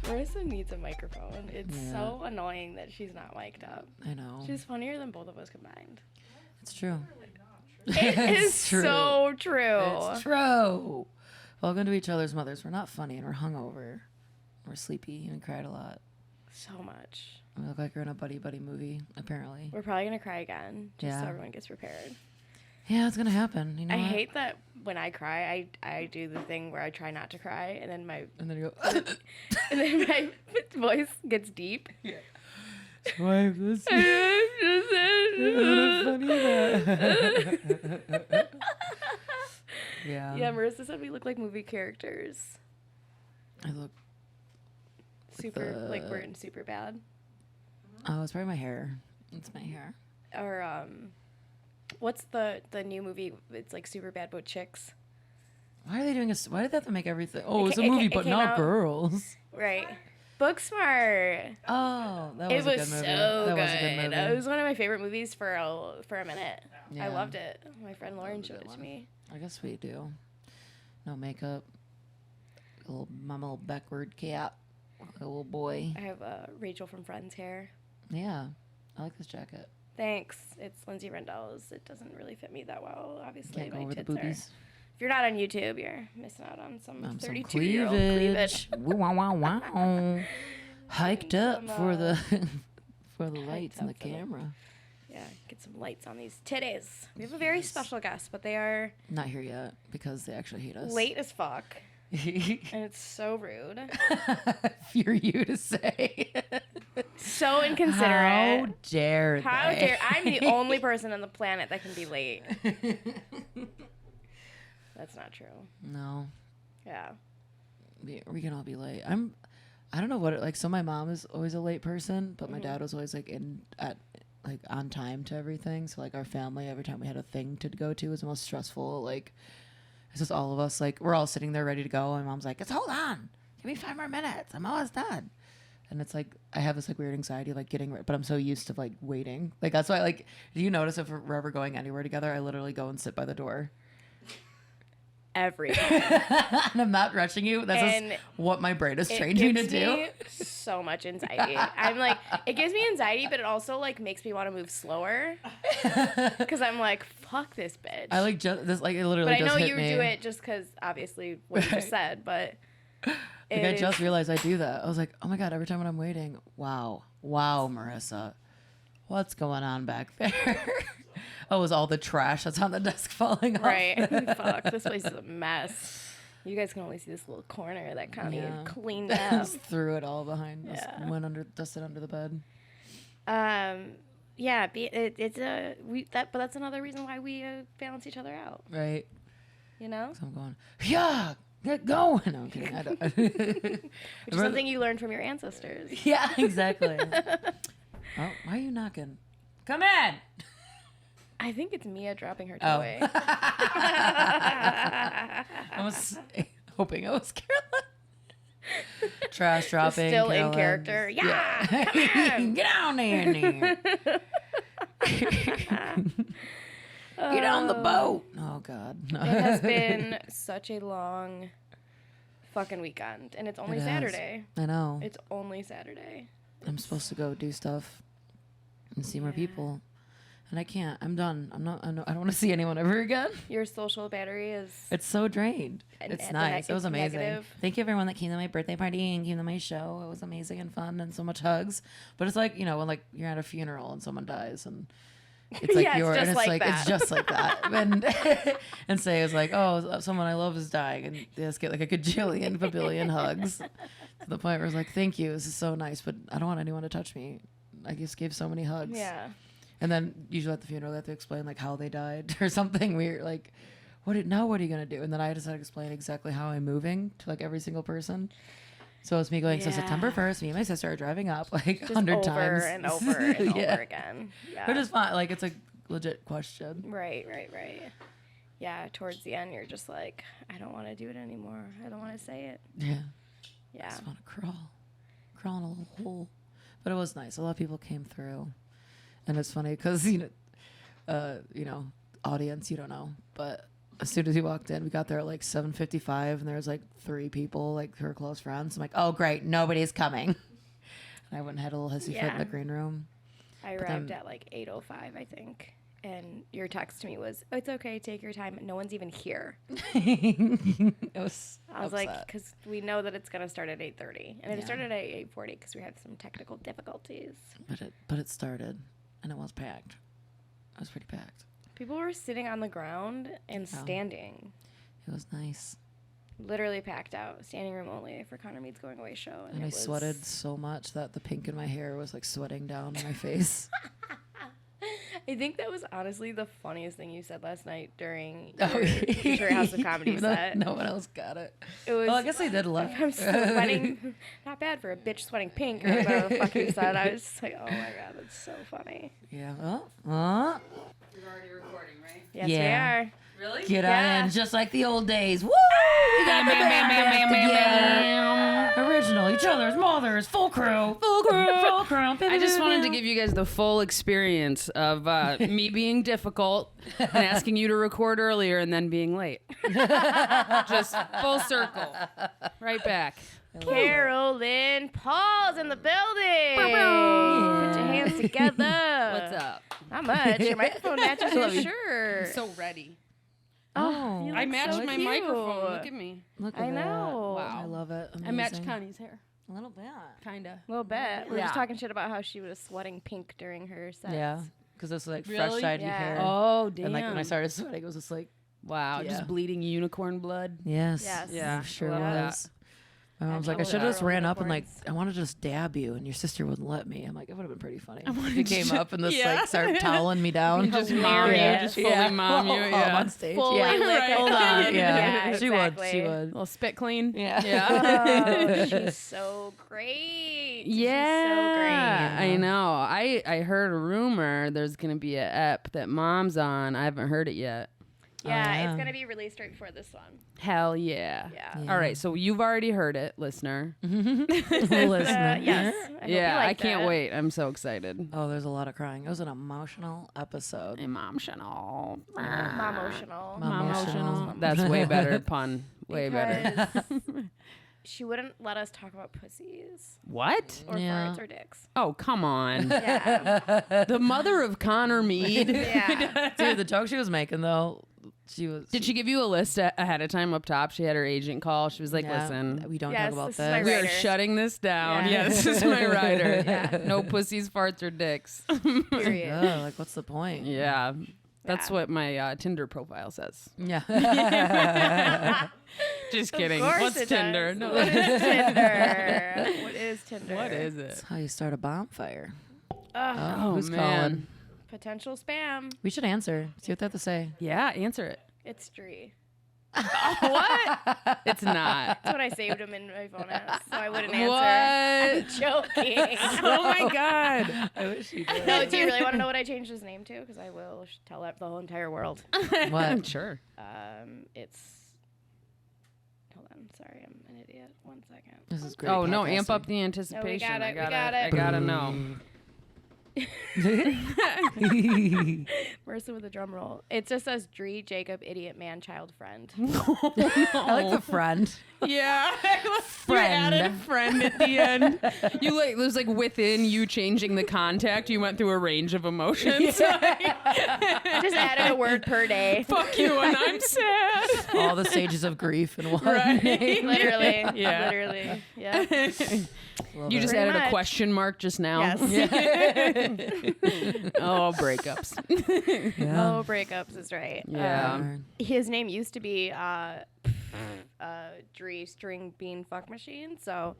Marissa needs a microphone. It's so annoying that she's not mic'd up. I know. She's funnier than both of us combined. It's true. It is true. so true. It's true. Welcome to each other's mothers. We're not funny and we're hungover. We're sleepy and we cried a lot. So much. We look like we're in a buddy movie, apparently. We're probably going to cry again, just so everyone gets prepared. Yeah, it's going to happen. You know I what? hate that when I cry, I do the thing where I try not to cry, and then you go... and then my voice gets deep. Yeah. Why this? Funny that. Yeah. Yeah, Marissa said we look like movie characters. I look super like we're in super bad. Oh, it's probably my hair. It's my hair. Or what's the new movie? It's like super bad but chicks. Why are they doing why did they have to make everything? Oh, it's a movie, but not out, girls. Right. Booksmart. Oh, that was a good movie. So that was a good movie. It was one of my favorite movies for a minute. Yeah. I loved it. My friend Lauren showed it to me. I guess we do. No makeup. My little backward cat. A little boy. I have Rachel from Friends hair. Yeah. I like this jacket. Thanks. It's Lindsay Rendell's. It doesn't really fit me that well, obviously. Can't go my over the tits boobies. If you're not on YouTube, you're missing out on some 32-year-old cleavage. cleavage. Wow. Hiked up for the for the lights and the for camera. Yeah, get some lights on these titties. We have a very special guest, but they are not here yet because they actually hate us. Late as fuck. And it's so rude. For you to say. So inconsiderate. How dare How they? dare I'm the only person on the planet that can be late. That's not true. No. Yeah. We can all be late. I don't know what like so my mom is always a late person, but my dad was always like on time to everything. So like our family, every time we had a thing to go to was the most stressful. Like it's just all of us, like we're all sitting there ready to go. And my mom's like, hold on, give me 5 more minutes. I'm almost done. And it's like, I have this like weird anxiety, like getting ready, but I'm so used to like waiting. Like, that's why, like, do you notice if we're ever going anywhere together, I literally go and sit by the door. Every time. And I'm not rushing you. That's just what my brain has trained me to do. Me so much anxiety. I'm like, it gives me anxiety, but it also like makes me want to move slower. Because I'm like, fuck this bitch. I like just this, like it literally. But I just know hit you me. do it just because obviously what you just said. But like I just realized I do that. I was like, oh my god! Every time when I'm waiting, wow, Marissa, what's going on back there? Oh, it was all the trash that's on the desk falling off. Right. Fuck, this place is a mess. You guys can only see this little corner that Connie had cleaned up. Just threw it all behind us. Dusted under the bed. Yeah, but that's another reason why we balance each other out. Right. You know? So I'm going, yeah, get going. No, I'm kidding. I don't. Which is something you learned from your ancestors. Yeah, exactly. Oh, why are you knocking? Come in. I think it's Mia dropping her toy. I was hoping it was Carolyn. Trash dropping. Still Carolyn. in character. Yeah. Come on. Get on there. Get on the boat. Oh, God. No. It has been such a long fucking weekend. And it's only Saturday. I know. It's only Saturday. I'm supposed to go do stuff and see more people. And I can't. I'm done. I don't want to see anyone ever again. Your social battery is... It's so drained. It's nice. It was amazing. Negative. Thank you everyone that came to my birthday party and came to my show. It was amazing and fun and so much hugs. But it's like, you know, when like you're at a funeral and someone dies and it's like it's just like that. And say it's like, oh, someone I love is dying, and they just get like a babillion hugs. To the point where it's like, thank you. This is so nice, but I don't want anyone to touch me. I just gave so many hugs. Yeah. And then usually at the funeral they have to explain like how they died or something weird. Like, what are you gonna do? And then I just had to explain exactly how I'm moving to like every single person. So it's me going, so September 1st, me and my sister are driving up like 100 times. Over and over and over again. Yeah. But it's fine. Like, it's a legit question. Right. Yeah, towards the end, you're just like, I don't want to do it anymore. I don't want to say it. Yeah. Yeah. I just want to crawl in a little hole. But it was nice. A lot of people came through. And it's funny because, you know, audience, you don't know. But as soon as he walked in, we got there at like 7:55, and there was like 3 people, like her close friends. I'm like, oh great, nobody's coming. And I went and had a little hissy fit in the green room. I arrived at like 8:05, I think. And your text to me was, oh, it's okay, take your time. No one's even here. I was like, because we know that it's going to start at 8:30. And it started at 8:40 because we had some technical difficulties. But it started, and it was packed. It was pretty packed. People were sitting on the ground and standing. It was nice. Literally packed out. Standing room only for Connor Mead's going away show. And I sweated so much that the pink in my hair was like sweating down my face. I think that was honestly the funniest thing you said last night during your House of Comedy set. No one else got it. It was, well, I guess I did laugh. I'm sweating. Not bad for a bitch sweating pink or whatever the fuck you said. I was just like, oh my God, that's so funny. Yeah. You're already recording, right? Yes, we are. Really? Get on in, just like the old days. Woo! Bam, bam, bam, bam, bam, bam, bam. Original, each other's mothers, full crew. I just wanted to give you guys the full experience of me being difficult and asking you to record earlier and then being late. Just full circle. Right back. Carolyn Paul's in the building. Put your hands together. What's up? Not much. Your microphone matches your shirt. I'm so ready. Oh, you I look matched so my cute. microphone. Look at me. Look at I that. know. Wow. I love it. Amazing. I matched Connie's hair. A little bit. Kinda. A little bit. We were Yeah. just talking shit about how she was sweating pink during her set. Yeah, because it's like Really? fresh shiny Yeah. hair. Oh, damn. And like when I started sweating, it was just like, Wow. Yeah. Just bleeding unicorn blood. yes. Yes. Yeah. I'm sure Love that. was. My mom's like, I Natural should have just ran up and like, unicorns. I want to just dab you, and your sister wouldn't let me. I'm like, it would have been pretty funny. wanted You to came ju- up and just Yeah. like started toweling me down. Just mom you, just fully mom you. Oh, Yeah. on stage. Fully yeah. lick Hold on. on. Yeah, She exactly. would. A little spit clean. Yeah. Yeah. Oh, she's so great. Yeah, She's so great. I know. I heard a rumor there's gonna be a ep that Mom's on. I haven't heard it yet. Yeah, yeah. it's going to be released right before this one. Hell yeah. Yeah. All right, so you've already heard it, listener. Listener. Yes. I hope you Yeah, I liked can't it. wait. I'm so excited. Oh, there's a lot of crying. It was an emotional episode. Emotional. Momotional. Emotional. That's way better pun. Way better. Because she wouldn't let us talk about pussies What? or Yeah. farts or dicks. Oh, come on. Yeah. The mother of Connor Mead. Yeah. Dude, the joke she was making though, she was. Did she give you a list ahead of time up top? She had her agent call. She was like, Yeah, listen, we don't Yes, talk about this is my this. we are writer. shutting this down. Yeah. Yeah, this is my writer. Yeah. No pussies, farts, or dicks. Period. Yeah, like what's the point? Yeah. That's Yeah. what my Tinder profile says. Yeah. Just Of kidding. course What's it Tinder? does. No. What is Tinder? What is Tinder? What is That's it? how you start a bonfire. Ugh, Oh, who's man. calling? potential spam. We should answer. See what they have to say. Yeah, answer it. It's Dree. What? It's not. That's what I saved him in my phone as, so I wouldn't answer. What? Joking. Oh my god. I wish you did. No, do you really want to know what I changed his name to? Because I will tell the whole entire world. What? Sure. It's. Hold on. Sorry, I'm an idiot. 1 second. This is great. Oh no, amp podcasting. up the anticipation. got it, I we gotta, got it. I gotta know. Marissa with a drum roll. It just says Dree, Jacob, idiot, man, child, friend. I like the friend. Yeah. You Friend. added friend at the end. You like, it was like within you changing the contact, you went through a range of emotions. Just added a word per day. Fuck you and I'm sad. All the stages of grief in one Right. name. Literally. Yeah. Literally. Yeah. Love You it. just Pretty added a much. question mark just now. Yes. Oh, breakups. Yeah. Oh, breakups is right. Yeah. His name used to be Dree String Bean Fuck Machine, so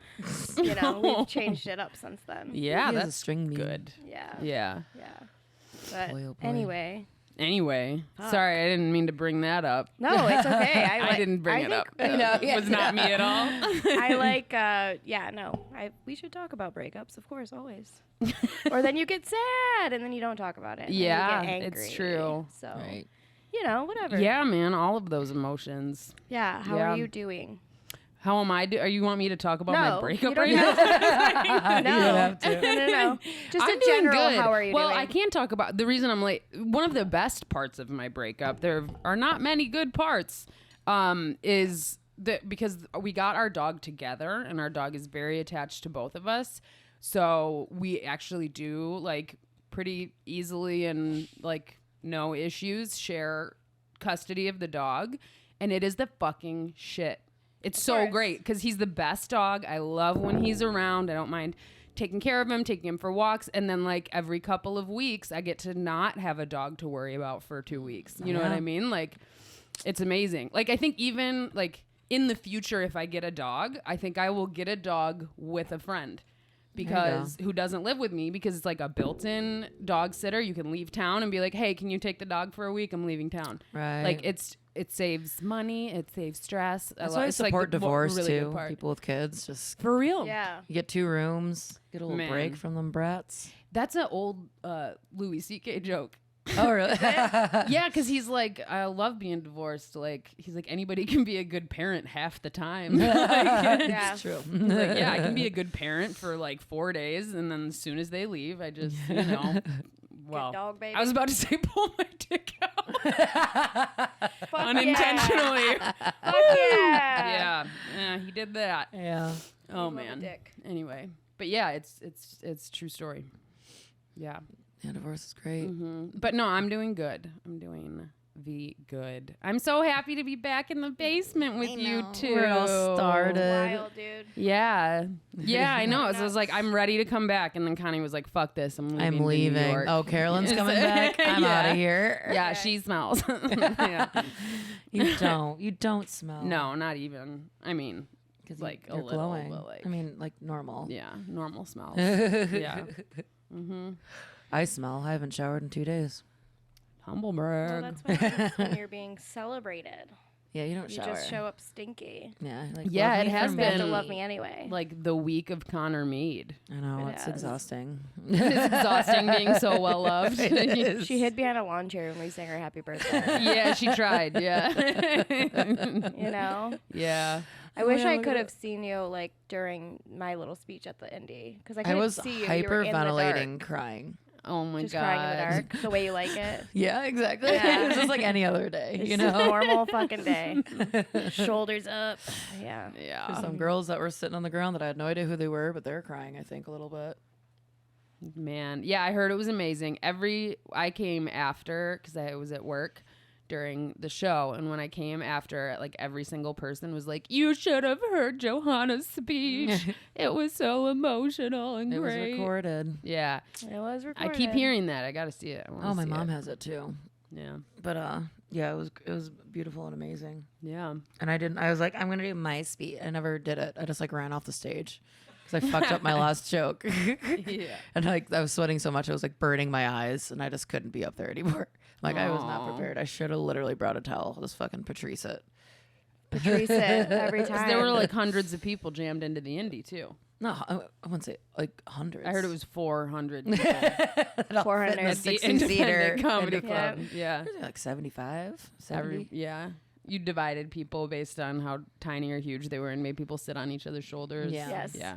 we've changed it up since then. Yeah, He has a that's string bean. good. Yeah. Yeah. Yeah. But Boy, oh boy. anyway, Anyway, Fuck. sorry, I didn't mean to bring that up. no, it's okay. I didn't bring it up. It Was not me at all. I like, we should talk about breakups, of course, always. Or then you get sad and then you don't talk about it. and then Yeah, you get angry. it's true. So, Right. whatever. Yeah, man, all of those emotions. Yeah. How Yeah. are you doing? How am I? You want me to talk about my No, breakup you don't right now? No. You don't have to. No. Just I'm in doing general, good. how are you well, doing? I can't talk about the reason I'm late. One of the best parts of my breakup, there are not many good parts, is that because we got our dog together and our dog is very attached to both of us. So we actually do like pretty easily and like no issues share custody of the dog. And it is the fucking shit. It's so course. great because he's the best dog. I love when he's around. I don't mind taking care of him, taking him for walks. And then like every couple of weeks, I get to not have a dog to worry about for 2 weeks. You know what I mean? Like, it's amazing. Like, I think even like in the future, if I get a dog, I think I will get a dog with a friend. Because who doesn't live with me, because it's like a built-in dog sitter. You can leave town and be like, hey, can you take the dog for a week? I'm leaving town. Right. Like it saves money, it saves stress. That's why I it's support like the divorce really good too. part. People with kids, just For real. Yeah. you get 2 rooms, get a little Man. break from them brats. That's an old Louis C.K. joke. Oh, really? Yeah, because he's like, I love being divorced. Like, he's like, anybody can be a good parent half the time. Yeah. It's true. He's like, yeah, I can be a good parent for like 4 days, and then as soon as they leave, I just, well, dog, baby. I was about to say pull my dick out Fuck unintentionally. Yeah. Fuck yeah. Yeah, he did that. Yeah. Oh love a man. dick. Anyway, but yeah, it's true story. Yeah. Yeah, divorce is great. But no, I'm doing good. I'm doing good. I'm so happy to be back in the basement with you two. Where it all started. Wild, dude. Yeah. Yeah, I know. So I was Nuts. like, I'm ready to come back. And then Connie was like, fuck this. I'm leaving. to New leaving. York. Oh, Carolyn's coming back. I'm Yeah. out of here. Yeah, Okay. she smells. Yeah. You don't smell. No, not even. I mean, because like a you're little, glowing. but like, I mean, like normal. yeah, normal smells. Yeah. I smell. I haven't showered in 2 days. Humble Well, brag. that's what happens when you're being celebrated. Yeah, you don't You shower. just show up stinky. Yeah, like Yeah, love it me has for They have me. to been- love me anyway. Like the week of Connor Mead. I know It it's has. exhausting. It's exhausting being so well loved. She hid behind a lawn chair when we sang her happy birthday. Yeah, she tried. Yeah. You know? Yeah. I wish yeah, I look could at have seen you like during my little speech at the Indie because I I couldn't was see you. You were in the hyperventilating, dark. crying. Oh my Just god. crying in the dark, the way you like it. Yeah, exactly. Yeah. It was just like any other day, It's you a know. normal fucking day. Shoulders up. Yeah. There's Yeah. some girls that were sitting on the ground that I had no idea who they were, but they were crying, I think, a little bit. Man. Yeah, I heard it was amazing. I came after because I was at work during the show, and when I came after, like every single person was like, "You should have heard Johanna's speech. It was so emotional and It was great." recorded. Yeah, It was I recorded. keep hearing that. I gotta see it. I wanna Oh, my see mom it. has it too. Yeah, But yeah, it was beautiful and amazing. yeah. And I was like, I'm gonna do my speech. I never did it. I just like ran off the stage because I fucked up my last joke. Yeah. And like I was sweating so much, I was like burning my eyes, and I just couldn't be up there anymore. Like I was not Aw. prepared. I should have literally brought a towel. Just fucking Patrice it. Patrice it every 'Cause time. there were like hundreds of people jammed into the Indie too. No, I wouldn't say like hundreds. I heard it was 400 people 400. in the at the 60-seater Independent Comedy indie Club. club. Yeah. like 75, 70. Yeah. You divided people based on how tiny or huge they were and made people sit on each other's shoulders. Yeah. Yes. Yeah.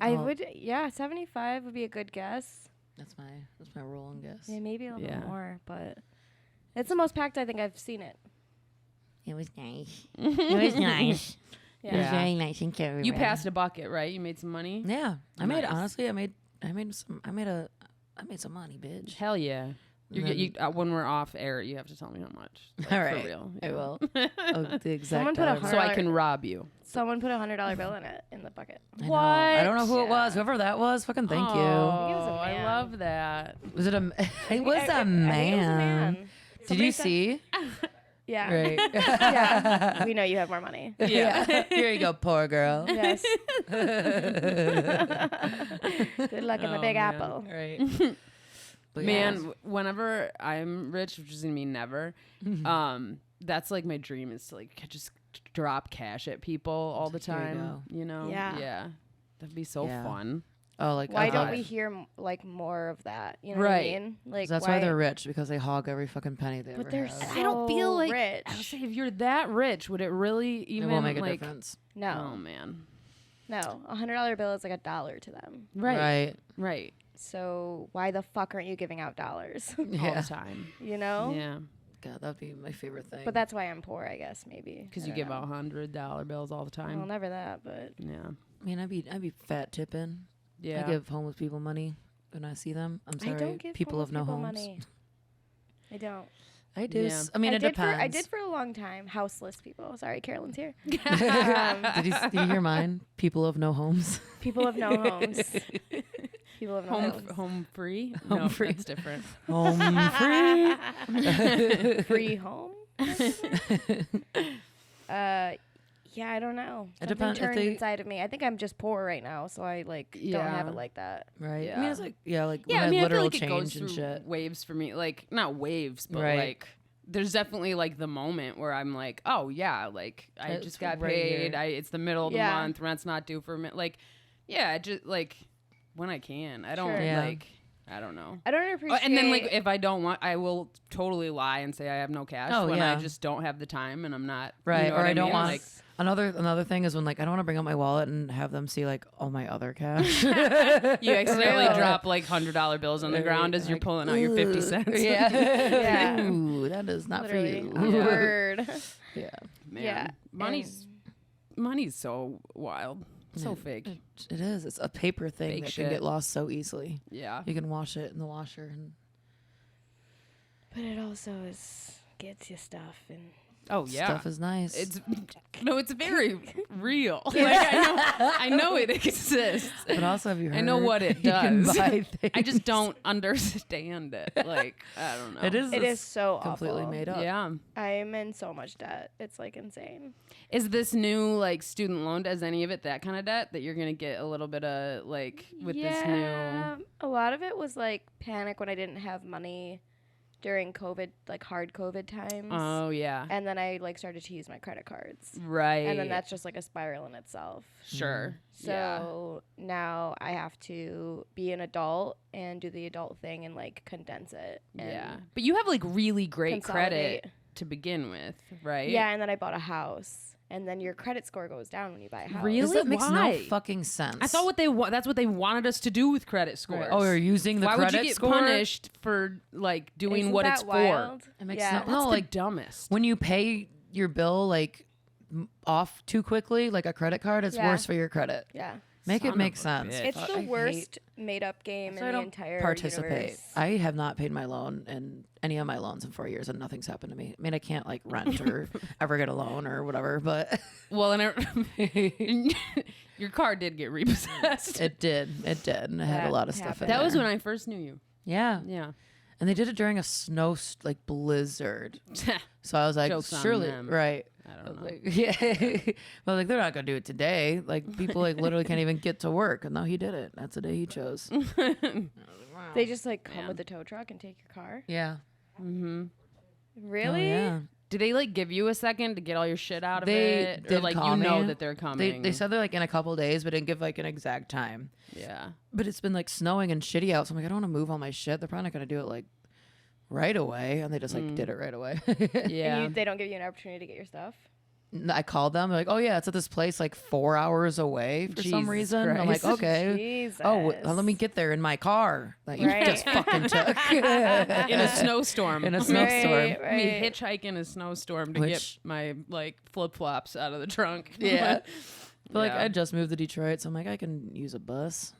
I Well- would, yeah, 75 would be a good guess. That's my rolling guess. Yeah, maybe a little Yeah. more, but it's the most packed I think I've seen it. It was nice. It was nice. Yeah. It was Yeah. very nice and Carolyn. You passed a bucket, right? You made some money? Yeah, I Nice. made some money, bitch. Hell yeah. When we're off air, you have to tell me how much. Like, All right, For real. I yeah. will. Oh, the exact. Someone put dollar. So I can rob you. Someone put $100 bill in it in the bucket. I know. I don't know who it Yeah. was. Whoever that was, fucking thank I think it was a Oh, I man. love that. you. Was it a? It was I a think it was a man. man. Did Somebody you said- see? Yeah. Right. Yeah. We know you have more money. Yeah. Here you go, poor girl. Yes. Good luck in the Oh, Big man. Apple. Right. But Man, whenever I'm rich, which is gonna mean never, that's like my dream is to like just drop cash at people all the Here you time. go. You know? Yeah. Yeah. That'd be so Yeah. fun. Oh, like Why I don't thought- we hear like more of that? You know Right. what I mean? Like That's why they're rich, because they hog every fucking penny they But ever they're have. so I don't feel like rich. I would say if you're that rich, would it really It even won't make a like? difference. No, Oh man. no, $100 bill is like $1 to them. Right. Right. So why the fuck aren't you giving out dollars? All Yeah. the time. You know? Yeah. God, that'd be my favorite thing. But that's why I'm poor, I guess, maybe. Because I you don't give know. out $100 bills all the time. Well, never that, but Yeah. I mean, I'd be fat tipping. Yeah. I give homeless people money when I see them. I'm sorry, I don't give people of no homeless homes. people money. I don't. I do. Yeah. I mean, it depends. I did for a long time. Houseless people. Sorry, Carolyn's here. Did you hear mine? People of no homes. People of no homes. People of no homes. Home free? Home No, free. that's different. Home free. Free home. Yeah, I don't know. It Something depends if turned they- inside of me. I think I'm just poor right now, so I don't have Yeah. it like that. Right. I Yeah. mean, it's like like Yeah, I when mean, I feel literal like it goes change and through shit. waves for me. Like, not waves, but Right. like, there's definitely like the moment where I'm like, oh yeah, like I It's just got right paid. here. It's the middle of the Yeah. month. Rent's not due for a minute. Like, yeah, I just like when I can. I don't Sure. Yeah. like. I don't know. I don't appreciate. And then like if I don't want, I will totally lie and say I have no cash Oh, when I yeah. just don't have the time and I'm not. Right, You know or what I don't mean? want- Like, Another thing is when like I don't want to bring out my wallet and have them see like all my other cash. you accidentally Yeah. drop like $100 bills on the ground as you're Like, pulling out your 50 cents. Yeah. Yeah. Ooh, that is not Literally. for you. Word. Yeah. Man, Yeah, money's so wild, so Yeah. fake. It is. It's a paper thing Fake that shit. can get lost so easily. Yeah. You can wash it in the washer and But it also gets you stuff and Oh yeah. stuff is nice. It's very real. Like I know it exists. but also, have you heard? I know what it you can does. buy I things. just don't understand it. Like I don't know. It is. it is so completely awful. made up. Yeah. I'm in so much debt. It's like insane. Is this new like student loan? Does any of it that kind of debt that you're gonna get a little bit of like with this new? A lot of it was like panic when I didn't have money during COVID, like hard COVID times. Oh yeah. And then I like started to use my credit cards. Right. And then that's just like a spiral in itself. sure. Yeah. So now I have to be an adult and do the adult thing and like condense it. And Yeah. But you have like really great consolidate. credit to begin with, right? Yeah, and then I bought a house. And then your credit score goes down when you buy a house. Really? That makes no Why? fucking sense. I thought that's what they wanted us to do with credit scores. Right. Oh, you're using the Why credit would you get score? punished for like doing Isn't what that it's wild? for? It makes Yeah. no, That's no the like dumbest. when you pay your bill like off too quickly, like a credit card, it's Yeah. worse for your credit. Yeah. Make Son it make of a sense. bitch. It's Fuck, the I hate- worst made up game so in I the don't entire participate. universe. I have not paid my loan and any of my loans in 4 years, and nothing's happened to me. I mean, I can't like rent or ever get a loan or whatever, but Well, and your car did get repossessed. it did, and I had a That lot of stuff in happened. That was there. when I first knew you. Yeah, Yeah. and they did it during a like blizzard. So I was like, Joke's on surely, them. right? I I don't was know. like, yeah, but like they're not gonna do it today. Like people like literally can't even get to work, and now he did it. That's the day he chose. They just like come Man. with the tow truck and take your car. Yeah. Mm-hmm. Really? Oh, yeah. Do they like give you a second to get all your shit out of They it, or did like call you know me. that they're coming? They said they're like in a couple days, but didn't give like an exact time. yeah. But it's been like snowing and shitty out, so I'm like, I don't want to move all my shit. They're probably not gonna do it like right away, and they just like did it right away. Yeah. And they don't give you an opportunity to get your stuff. I called them. They're like, oh yeah, it's at this place like 4 hours away for some Jesus reason. I'm like, Christ. okay. Jesus. Oh, let me get there in my car that you Right. just fucking took In a snowstorm. in a Right, snowstorm. Me right. hitchhike in a snowstorm to Which- get my like flip flops out of the trunk. Yeah. But like Yeah. I just moved to Detroit, so I'm like I can use a bus.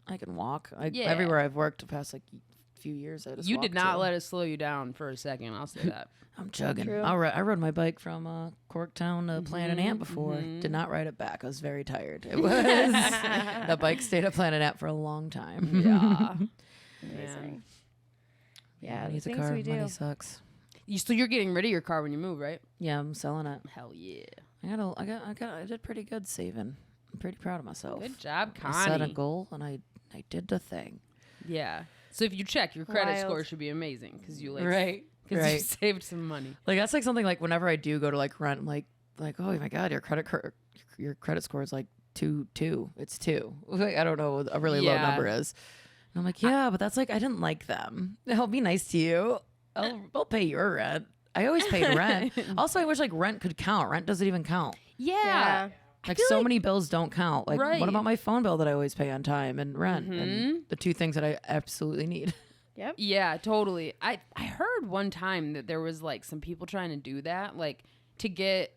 I can walk. Yeah. Everywhere I've worked the past like few years, I just You did walked not to. let it slow you down for a second. I'll say that. I'm chugging. True. I rode my bike from Corktown to Planet Mhm, Ant before. mhm. Did not ride it back. I was very tired. It was the bike stayed at Planet Ant for a long time. Yeah. Amazing. Man. Yeah, I the need a things car. we do. Money sucks. So you're getting rid of your car when you move, right? Yeah, I'm selling it. Hell yeah. I did pretty good saving. I'm pretty proud of myself. Good job, I set a Connie. goal and I did the thing. Yeah. So if you check, your credit Wild. score should be amazing because you like Right. because Right. you saved some money. Like that's like something like whenever I do go to like rent, I'm like oh my god, your credit score is like two. It's two. Like, I don't know what a really low Yeah. number is. And I'm like, yeah, but that's like, I didn't like them. I'll be nice to you. I'll pay your rent. I always paid rent. Also, I wish like rent could count. Rent doesn't even count. Yeah. Like so many bills don't count. Like Right. what about my phone bill that I always pay on time and rent and the two things that I absolutely need. Yep. Yeah, totally. I heard one time that there was like some people trying to do that, like to get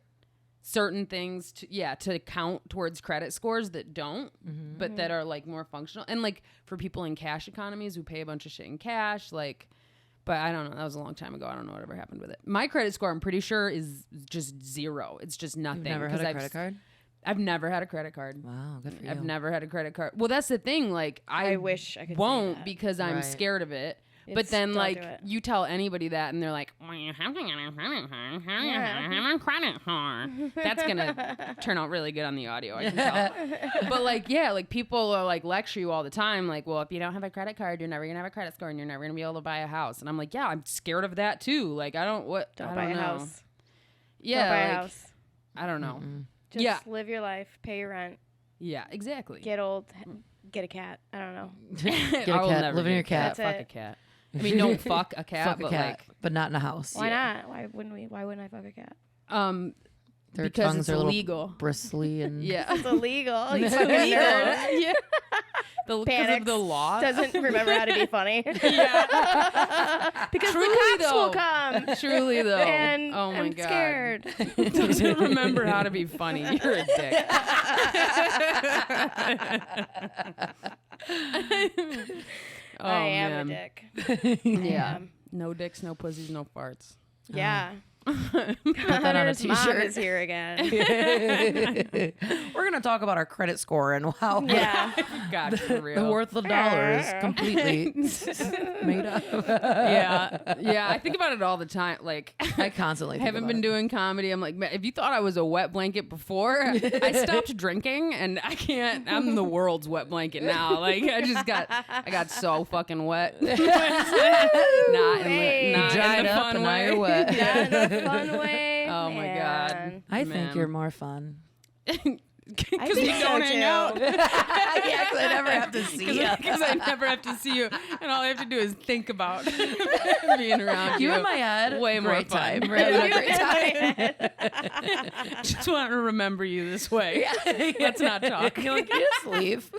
certain things to count towards credit scores that don't, but that are like more functional. And like for people in cash economies who pay a bunch of shit in cash, like, but I don't know. That was a long time ago. I don't know whatever happened with it. My credit score, I'm pretty sure, is just zero. It's just nothing. You've never had a credit card? I've never had a credit card. Wow, good for you. I've never had a credit card. Well, that's the thing. Like, I wish I could say won't that. because I'm Right. scared of it. But It's- then, don't like, do it. you tell anybody that, and they're like, "Well, you have to get a credit card. How do you have a credit card?" That's gonna turn out really good on the audio. I can tell. But like, yeah, like people are like lecture you all the time. Like, well, if you don't have a credit card, you're never gonna have a credit score, and you're never gonna be able to buy a house. And I'm like, yeah, I'm scared of that too. Like, I don't Don't I buy don't a know. house. Yeah, Don't buy a like, house. I don't know. Just Yeah. live your life, pay your rent, Yeah, exactly. get old, get a cat. I don't know. Get a I will cat, never live in get your a cat. That's Fuck it. a cat. I mean, don't fuck a cat, Fuck a but cat, like, but not in a house. Why not? Why wouldn't we? Why wouldn't I fuck a cat? Their because tongues it's are a little illegal. bristly and Yeah. It's illegal. You It's fucking illegal. nerd. Yeah. Because of Panics. the law. Doesn't remember how to be funny. Yeah. Because Truly, the cops will though. come. Truly though. And oh my I'm god. scared. Doesn't remember how to be funny. You're a dick. Oh, I am man. a dick. Yeah. am. No dicks, no pussies, no farts. Yeah. that on a Hunter's mom t-shirt. is here again. We're gonna talk about our credit score and how Yeah. God, for the real. worth of dollars completely made up. Yeah. Yeah. I think about it all the time. Like, I constantly I think haven't about been it. doing comedy. I'm like, man, if you thought I was a wet blanket before, I stopped drinking and I can't. I'm the world's wet blanket now. Like, I got so fucking wet. not Hey. in, not dried in the up fun and now way. you're wet. Not in a fun way. Oh my god. Man. I think Man. you're more fun. Because I we think so, don't hang too. out. Yeah, 'cause I never have to see you. Because I never have to see you, and all I have to do is think about being around you. You in my head, way more great fun. time. We're having a great time. Just want to remember you this way. Let's not talk. You're like, you just leave.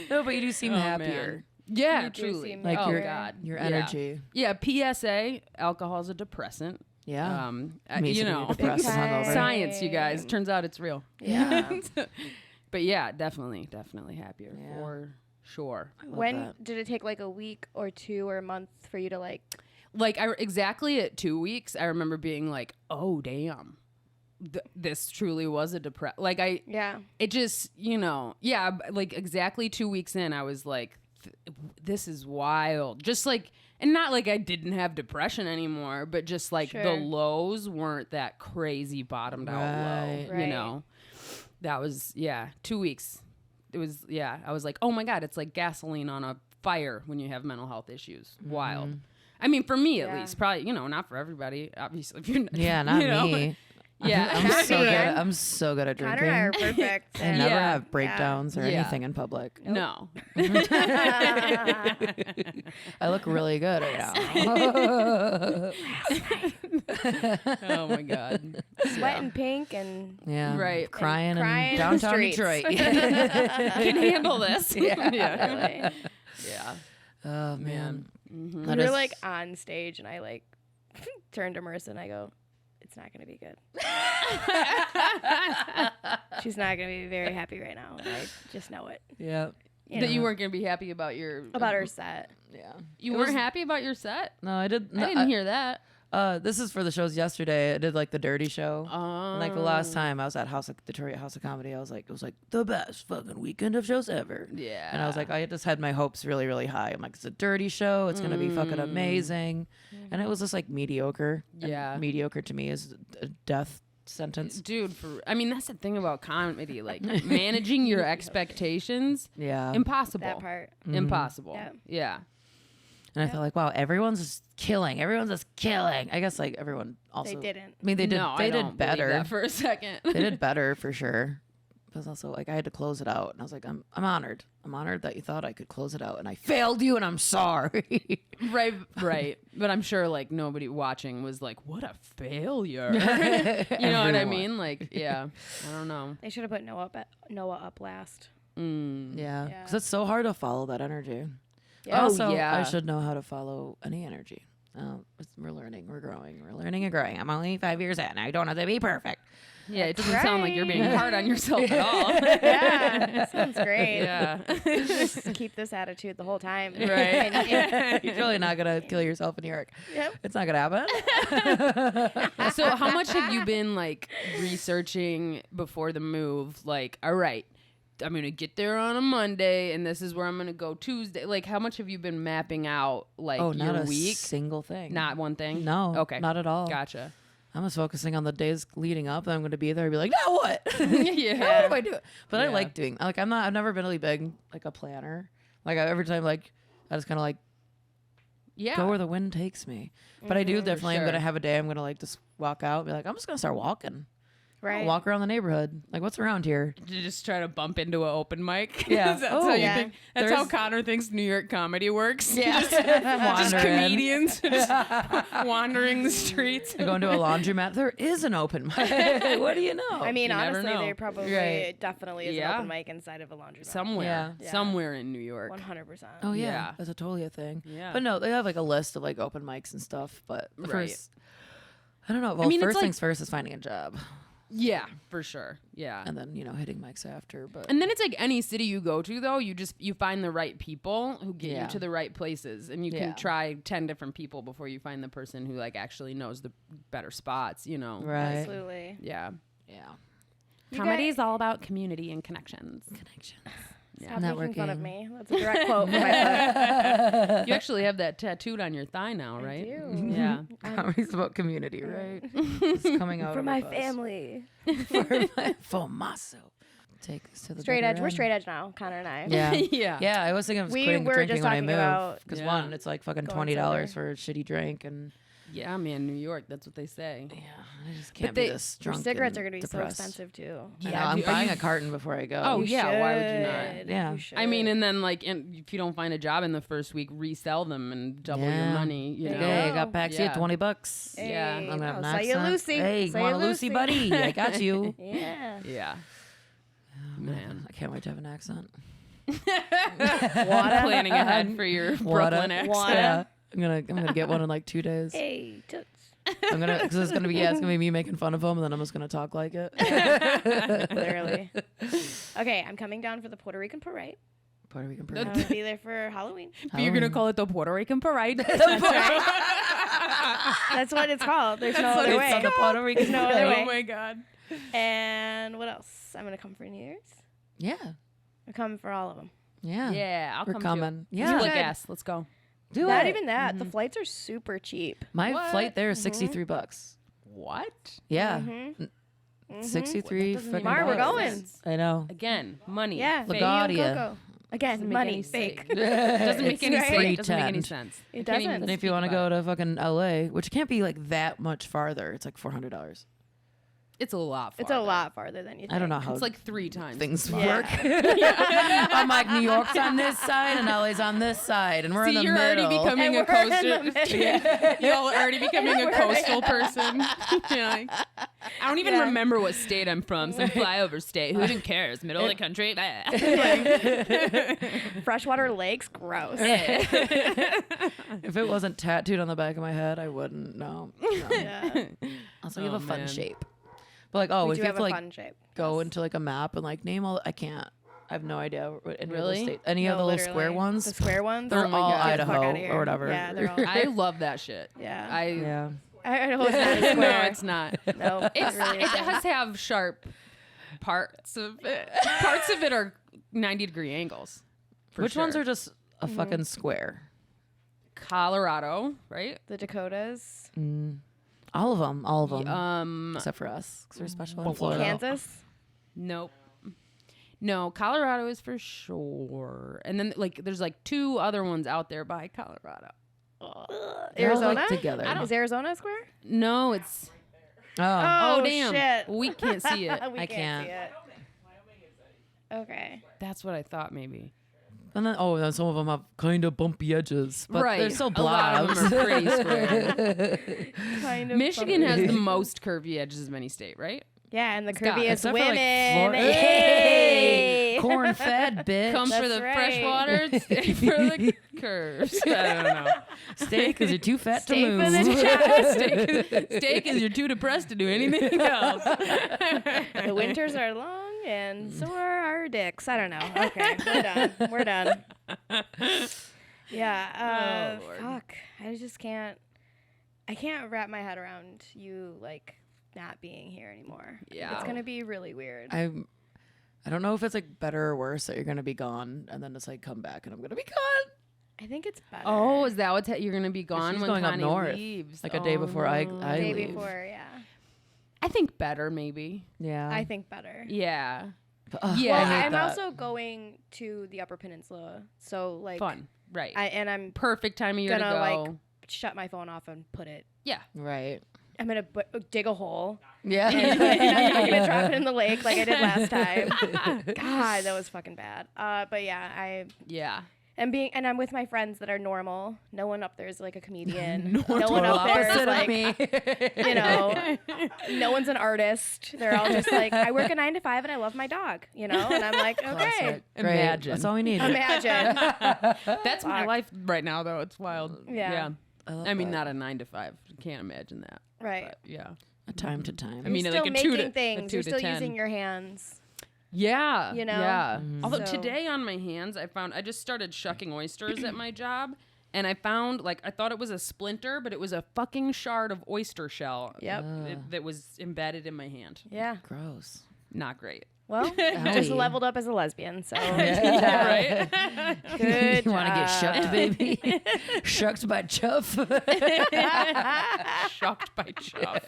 No, but you do seem Oh, happier. man. Yeah, You do truly. seem Like oh your god, your Yeah. energy. Yeah, PSA, alcohol's a depressant. Yeah. You know, depressed and hungover. science, you guys. Turns out it's real. Yeah. But yeah, definitely happier Yeah. for sure. I love When that. did it take like a week or two or a month for you to like? Like exactly at 2 weeks, I remember being like, "Oh damn, this truly was a Like Yeah. it just like exactly 2 weeks in, I was like, this is wild. Just like, and not like I didn't have depression anymore, but just like the Sure. lows weren't that crazy bottomed out low. Right. You know, that was 2 weeks. It was I was like, oh my god, it's like gasoline on a fire when you have mental health issues. Wild. I mean, for me at Yeah. least, probably not for everybody. Obviously, if you're Yeah, not you know, me. Yeah, I'm Not so me. good. I'm so good at Connor and I are drinking. perfect. I never Yeah. have breakdowns or Yeah. anything in public. No. I look really good right now. Oh my god. Sweat and pink and Yeah. Right. Crying, crying in in the downtown streets. Detroit. Can handle this. Yeah. Yeah. Yeah. Oh man. we That were is- like on stage and I like turned to Marissa and I go, it's not gonna be good. She's not gonna be very happy right now. And I just know it. Yeah. That you weren't gonna be happy about your About her set. Yeah. You It weren't was- happy about your set? No, I did. I didn't hear that. This is for the shows yesterday. I did like the Dirty Show. And, like the last Oh. time I was at Detroit House of Comedy, I was like, it was like the best fucking weekend of shows ever. Yeah. And I was like, I just had my hopes really, really high. I'm like, it's a dirty show. It's gonna be fucking amazing. And it was just like mediocre. And Yeah. mediocre to me is a death sentence. Dude, I mean, that's the thing about comedy. Like managing your expectations, Yeah. impossible. That part. Impossible. Yeah. Yeah. And I feel like, wow, everyone's just killing. Everyone's just killing. I guess like everyone also. They didn't. I mean, they did. No, they I did don't believe better. that for a second. They did better for sure. But it's also like I had to close it out, and I was like, I'm honored. I'm honored that you thought I could close it out, and I failed you, and I'm sorry. Right. But I'm sure like nobody watching was like, what a failure. You know what I Everyone. mean? Like, yeah, I don't know. They should have put Noah up last. Yeah, Yeah. because it's so hard to follow that energy. Yeah. Also, yeah. I should know how to follow any energy. We're learning, we're growing, we're learning and growing. I'm only 5 years in. I don't have to be perfect. Yeah, it doesn't sound like you're being hard on yourself at all. Yeah, that sounds great. Yeah. Just keep this attitude the whole time. Right. You're really not gonna kill yourself in New York. Yep. It's not gonna happen. So how much have you been like researching before the move? Like, all right, I'm gonna get there on a Monday, and this is where I'm gonna go Tuesday. Like, how much have you been mapping out like Oh, your not a week? single thing. Not one thing. No. Okay. Not at all. Gotcha. I'm just focusing on the days leading up. And I'm going to be there and be like, now what? Yeah. How do I do it? But I Yeah. like doing. Like I've never been really big like a planner. Like every time like I just kind of like Yeah. go where the wind takes me. But I do definitely. I'm sure. gonna have a day. I'm gonna like just walk out. And be like, I'm just gonna start walking. Right. Walk around the neighborhood. Like what's around here? You just try to bump into an open mic. Yeah. That's Oh, how you yeah. think. That's how There's- Connor thinks New York comedy works. Yeah. just Wandering. comedians just wandering the streets. I go into a laundromat. There is an open mic. What do you know? I mean, You never honestly, know. there probably Right. definitely is Yeah. an open mic inside of a laundromat. Somewhere. Yeah. Somewhere in New York. 100%. oh yeah, Yeah. that's totally a thing. Yeah. But no, they have like a list of like open mics and stuff. But the Right. first, I don't know. Well, mean, it's first like- things first is finding a job, Yeah, for sure. Yeah. and then hitting mics after. But And then it's like any city you go to, though, you find the right people who get Yeah. you to the right places, and you Yeah. can try 10 different people before you find the person who like actually knows the better spots. You know. right, Absolutely. Yeah. yeah, Comedy is all about community and connections. connections. Stop making fun of Networking. me. That's a direct quote from my book. You actually have that tattooed on your thigh now, right? do. Yeah. Comedy's about community, right? It's coming out For of my us. family. For myself. Take us to the Straight bitter edge. We're end. straight edge now, Connor and I. Yeah. Yeah. Yeah, I was thinking of We quitting were drinking just when I talking moved. about Because Yeah. one, it's like fucking going $20 sober. for a shitty drink, and Yeah, man, New York. That's what they say. yeah, I just can't they- be this Your drunk. cigarettes and are going to be depressed. so expensive, too. I know, Yeah, I'm dude, are buying you- a carton before I go. Oh, You yeah, why would you should. not? Yeah. You should. I mean, and then like, if you don't find a job in the first week, resell them and double your Yeah. money. You know. There you Hey, I go. got Paxi Yeah. at $20. Hey, Yeah, I'm gonna have oh, an saw you, accent. Lucy. Hey, Saw want you, a Lucy, buddy? I got you. Yeah. Yeah. Man. I can't wait to have an accent. Planning ahead for your Brooklyn accent. Wada. Yeah, I'm gonna get one in like 2 days. Hey, toots. I'm gonna because it's gonna be me making fun of him, and then I'm just gonna talk like it. Literally. Okay, I'm coming down for the Puerto Rican parade. Puerto Rican I'm parade. going to be there for Halloween. But you're gonna call it the Puerto Rican parade. That's what it's called. There's no other It's way. on the Puerto Rican No other Oh way. my god. And what else? I'm going to come for New Year's. Yeah, I'm coming for all of them. yeah, Yeah, I'll We're come coming. too. Yeah. Split Good. gas. Let's go. Do Not it. even that. The flights are super cheap. My What? flight there is $63. What? Yeah, Mm-hmm. 63 That doesn't fucking even Mar, we're make dollars. going. sense. I know. Again, money. Yeah. Fake. LaGuardia. Go. Again, Doesn't make money. any Fake. sense. Doesn't make It's any sense. free Doesn't make any tent. sense. It I can't even doesn't. And if you speak want to about go it. to fucking LA, which can't be like that much farther, it's like $400. It's a lot. It's a lot farther than you think. I don't know how It's like 3 times. things Yeah. work. I'm like, New York's on this side and LA's on this side, and we're See, in the you're middle. already becoming And a we're in coastal. the middle. You're already becoming a coastal person. You're like, I don't even Yeah. remember what state I'm from. Some flyover state. Who even cares? Middle of the country. Blah. Freshwater lakes, gross. If it wasn't tattooed on the back of my head, I wouldn't. No. Yeah. Also, you have Oh, a fun man. shape. But like, oh, We if do you have have to a like fun shape. go into like a map and like name all, I can't. I have no idea what any of Really? those states. Any of No, the little square literally. ones. The square ones? They're Oh my all God. Get the fuck Idaho outta here. or whatever. Yeah, they're all. I love that shit. Yeah. Yeah. I know it's not a No, square. it's not. No, It's, really it isn't. has to have sharp parts of it. Parts of it are 90-degree angles. for Which ones sure. are just a fucking square? Colorado, right? The Dakotas, All of them. All of them. Um, Except for us, because we're special in Florida. Kansas. nope. No, Colorado is for sure. And then like there's like 2 other ones out there by Colorado. They're all, Arizona like, together. Is Arizona a square? No, it's Oh, oh damn. Shit. We can't see it. We I can't see can't. it. Okay. That's what I thought maybe. and then then some of them have kind of bumpy edges, but right. they're so A lot of blobs. them are pretty square. Kind of Michigan funny. has the most curvy edges of any state, right? Yeah, and the got- curviest except for, like, women. Florida. Hey! Corn fed, bitch. Come for That's the right. fresh water, stay for the curves. I don't know. Stay because you're too fat Stay to for move. the Stay because you're too depressed to do anything else. The winters are long, and so are our dicks. I don't know. Okay, we're done. We're done. Yeah. Oh, Lord. Fuck. I just can't. I can't wrap my head around you like not being here anymore. Yeah. It's gonna be really weird. I don't know if it's like better or worse that you're gonna be gone and then just like come back and I'm gonna be gone. I think it's better. Oh, is that what you're gonna be gone she's when going up Connie north, leaves? like a day before I the I day leave. before. Yeah. I think better maybe. Yeah. I think better. Yeah. Ugh, Yeah. I Well, hate I'm that. also going to the Upper Peninsula, so like Fun. Right. I'm Perfect time of year to gonna go. like shut my phone off and put it. yeah. Right. I'm gonna dig a hole Yeah. and I'm gonna drop it in the lake like I did last time. God, that was fucking bad. But yeah, Yeah. I'm with my friends that are normal. No one up there is like a comedian. no Total one up there is opposite of like me. you know. No one's an artist. They're all just like, I work a 9 to 5 and I love my dog. You know, and I'm like, okay, Classic. Great. Imagine. That's all we need. imagine. That's my Fuck. life right now, though. It's wild. Yeah. love I mean, that. not a 9 to 5. Can't imagine that. Right. But yeah. A time to time. I mean, You're like still a 2 making to things. 2 You're to still 10. using your hands. Yeah. You know? Yeah. Mm-hmm. Although So- today on my hands, I just started shucking oysters at my job. And I found, like, I thought it was a splinter, but it was a fucking shard of oyster shell Yep. that was embedded in my hand. Yeah. Gross. Not great. Well, just Owie. leveled up as a lesbian. So Right? good. You want to get job. shucked, baby? Shucked by Chuff. Shocked by chuff.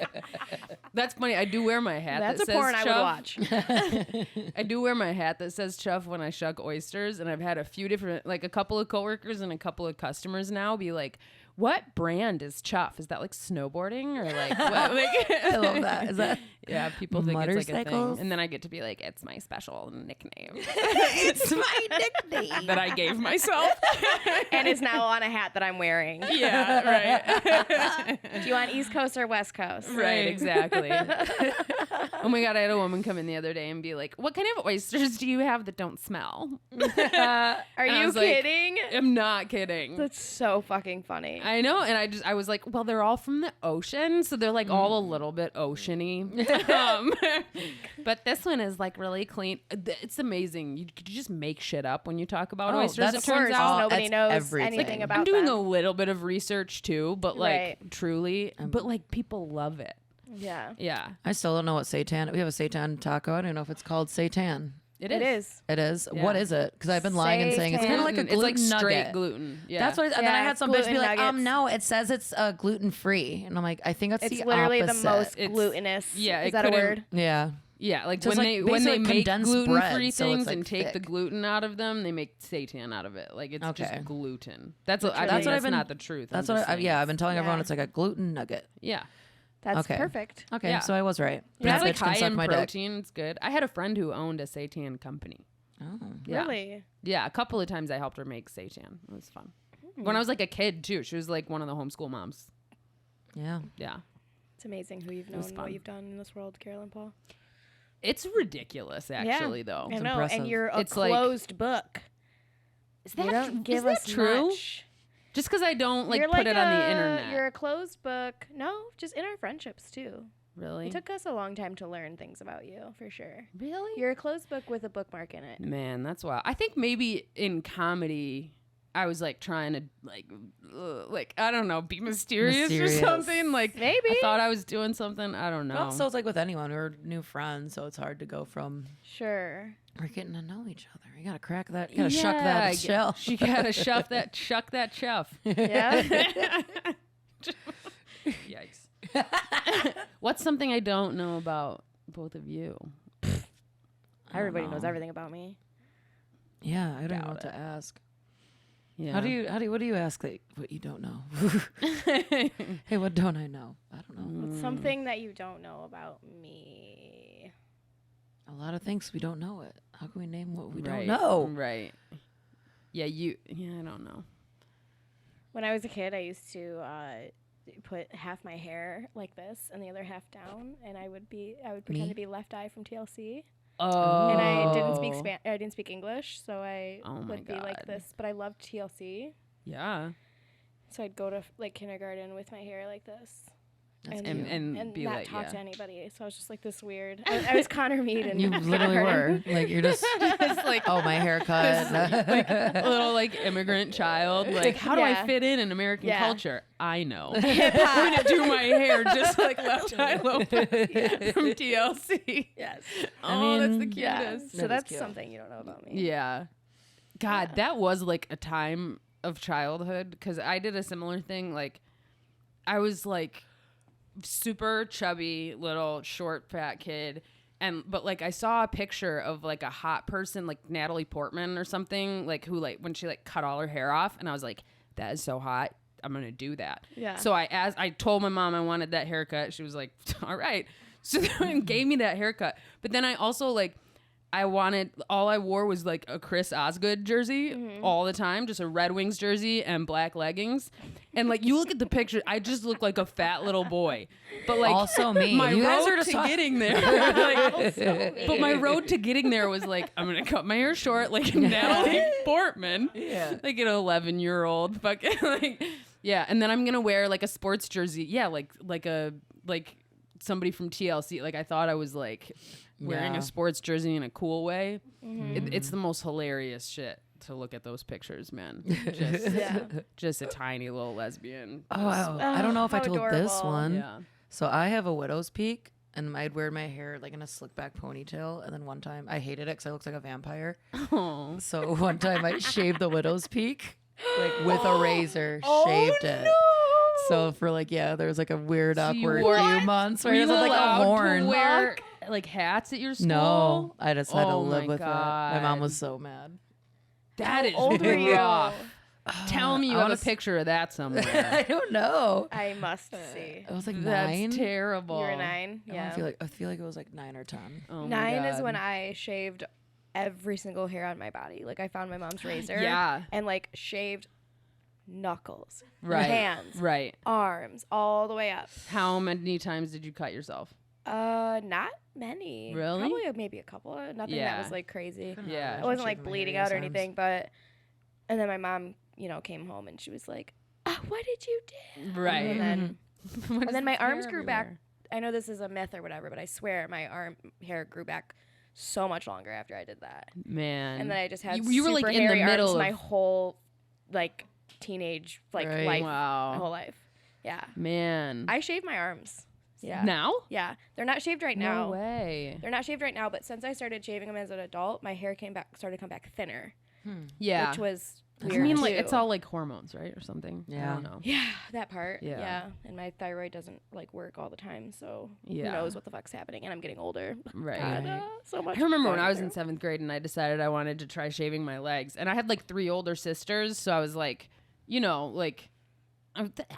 That's funny. I do wear my hat That's that a says porn I would chuff. watch. I do wear my hat that says chuff when I shuck oysters, and I've had a few different, like a couple of coworkers and a couple of customers now be like, "What brand is chuff? Is that like snowboarding or like what?" Like, I love that. Is that? yeah, people think it's like a thing, Motorcycles? and then I get to be like, "It's my special nickname It's my nickname. that I gave myself." And it's now on a hat that I'm wearing. Yeah, right. Do you want East Coast or West Coast? Right, exactly. Oh my God, I had a woman come in the other day and be like, "What kind of oysters do you have that don't smell?" Are And I you was like, kidding? I'm not kidding. That's so fucking funny. I know, and I was like, well, they're all from the ocean, so they're like all a little bit oceany. But this one is like really clean. It's amazing. You just make shit up when you talk about Oh, oysters. that's It turns course, out. nobody that's knows everything. anything about I'm doing them. a little bit of research too, but like Right. truly, but like people love it. Yeah. Yeah, I still don't know what seitan. We have a seitan taco. I don't know if it's called seitan. it It is. It is. Yeah. What is it? Because I've been lying and saying it's kind of like a Gluten. gluten It's like straight nugget. gluten. Yeah, That's what. And then I Yeah, had some bitch be gluten like, nuggets. no, it says it's gluten free, and I'm like, I think that's It's the literally opposite. the most It's- glutinous. yeah, Is it that a couldn't- word? Yeah. Yeah, like Just when like they basically make condensed gluten-free bread, so it's, things like, and take the thick. gluten out of them, they make seitan out of it. Like it's Okay. just gluten. That's what That's what I've been. not the truth. That's I'm what. just saying I've been telling everyone Yeah. it's like a gluten nugget. Yeah, That's Okay. perfect. Okay, Yeah. so I was right. yeah, This it's like bitch can high suck in my dick. protein. It's good. I had a friend who owned a seitan company. Oh. Yeah. Really? Yeah, a couple of times I helped her make seitan. It was fun. When I was like a kid too, she was like one of the homeschool moms. Yeah. Yeah, It's amazing who you've known, was and fun. what you've done in this world, Carolyn Paul. it's ridiculous actually though. I It's know, impressive. and you're a It's like- closed book. Is You don't is give that us true? much. Just because I don't like You're put it on the a- internet. You're a closed book. No, just in our friendships too. Really? It took us a long time to learn things about you, for sure. Really? You're a closed book with a bookmark in it. Man, that's wild. I think maybe in comedy, I was like trying to like I don't know, be mysterious or Mysterious. something. Like Maybe. I thought I was doing something. I don't know. Well, so it's like with anyone. We're new friends, so it's hard to go from Sure. we're getting to know each other. You gotta crack that. You gotta shuck Yeah, that shell. She gotta shuck that chuff. Yeah. Yikes. What's something I don't know about both of you? Everybody knows know. everything about me. Yeah, I don't know Doubt what to ask. Yeah. What do you ask that what you don't know? Hey, what don't I know? I don't know. What's something that you don't know about me? A lot of things we don't know it. How can we name what we Right. don't know? Right. Yeah, I don't know. When I was a kid, I used to put half my hair like this and the other half down, and I would pretend Me? to be Left Eye from TLC. Oh. And I didn't speak English, so I Oh my would be like God. this. But I loved TLC, Yeah. so I'd go to like kindergarten with my hair like this. That's and, cute. and be not like, talk yeah. to anybody. So I was just like this weird. I was Connor Mead, and You literally were. Like, you're just, It's like oh, my haircut. a little like immigrant child. Like, how do I Yeah. fit in American Yeah. culture? I know. I'm gonna do my hair just like Left Eye Lopez from TLC. Yes. Oh, that's the mean, cutest. Yeah. That So is that's cute. something you don't know about me. Yeah. God, that was like a time of childhood because I did a similar thing. Like, I was like super chubby, little short, fat kid. But like I saw a picture of like a hot person, like Natalie Portman or something, like who like when she like cut all her hair off, and I was like, that is so hot. I'm gonna do that. Yeah. So I told my mom I wanted that haircut. She was like, all right. So then gave me that haircut. But then I also like all I wore was like a Chris Osgood jersey all the time, just a Red Wings jersey and black leggings. And like you look at the picture, I just look like a fat little boy. But like Also me. my You guys are road just to talk- getting there, like, but my road to getting there was like I'm gonna cut my hair short like Natalie Portman, like an 11-year-old fucking like yeah, and then I'm gonna wear like a sports jersey, like somebody from TLC. Like I thought I was like wearing Yeah. a sports jersey in a cool way. It's the most hilarious shit to look at those pictures, man. Just, Yeah. just a tiny little lesbian. Oh, I don't know if I how told this adorable. one. Yeah. So I have a widow's peak, and I'd wear my hair like in a slick back ponytail. And then one time I hated it because I looked like a vampire. Oh. So one time I shaved the widow's peak, like with a razor, Oh, shaved it. So for like, there was like a weird, So you awkward wore- few months where Were it you was like allowed a horn. to wear like hats at your school? No, I just had to Oh live my with it. My mom God. was so mad. That is old were you? rough. Tell me you I have was- a picture of that I somewhere. don't know. I must see. I was like That's 9. terrible. You were 9. I Yeah. feel like it was like 9 or 10. Oh my 9 is God. when I shaved every single hair on my body. Like I found my mom's razor. Yeah. And like shaved knuckles, Right. hands, Right. arms, all the way up. How many times did you cut yourself? Not many. Really? Probably maybe a couple. Nothing Yeah. that was like crazy. Yeah. I wasn't like bleeding out or anything, but and then my mom, came home and she was like, "What did you do?" Right. And then What and is then my this arms hair grew back. everywhere? I know this is a myth or whatever, but I swear my arm hair grew back so much longer after I did that. Man. And then I just had You were, like, super in the hairy middle arms of- my whole like teenage Right. life, my Wow. whole life. Yeah, Man. I shave my arms. Yeah, Now? yeah, they're not shaved right now. No way. They're not shaved right now, but since I started shaving them as an adult, my hair started to come back thinner, Yeah. which was I weird. mean, like too. it's all like hormones, right, or something. I Yeah. don't know. Yeah, that part. Yeah. Yeah. And my thyroid doesn't like work all the time, so Yeah. who knows what the fuck's happening? And I'm getting older. Right. God, Right. so much. I remember when going I was in through. 7th grade and I decided I wanted to try shaving my legs, and I had like 3 older sisters, so I was like, like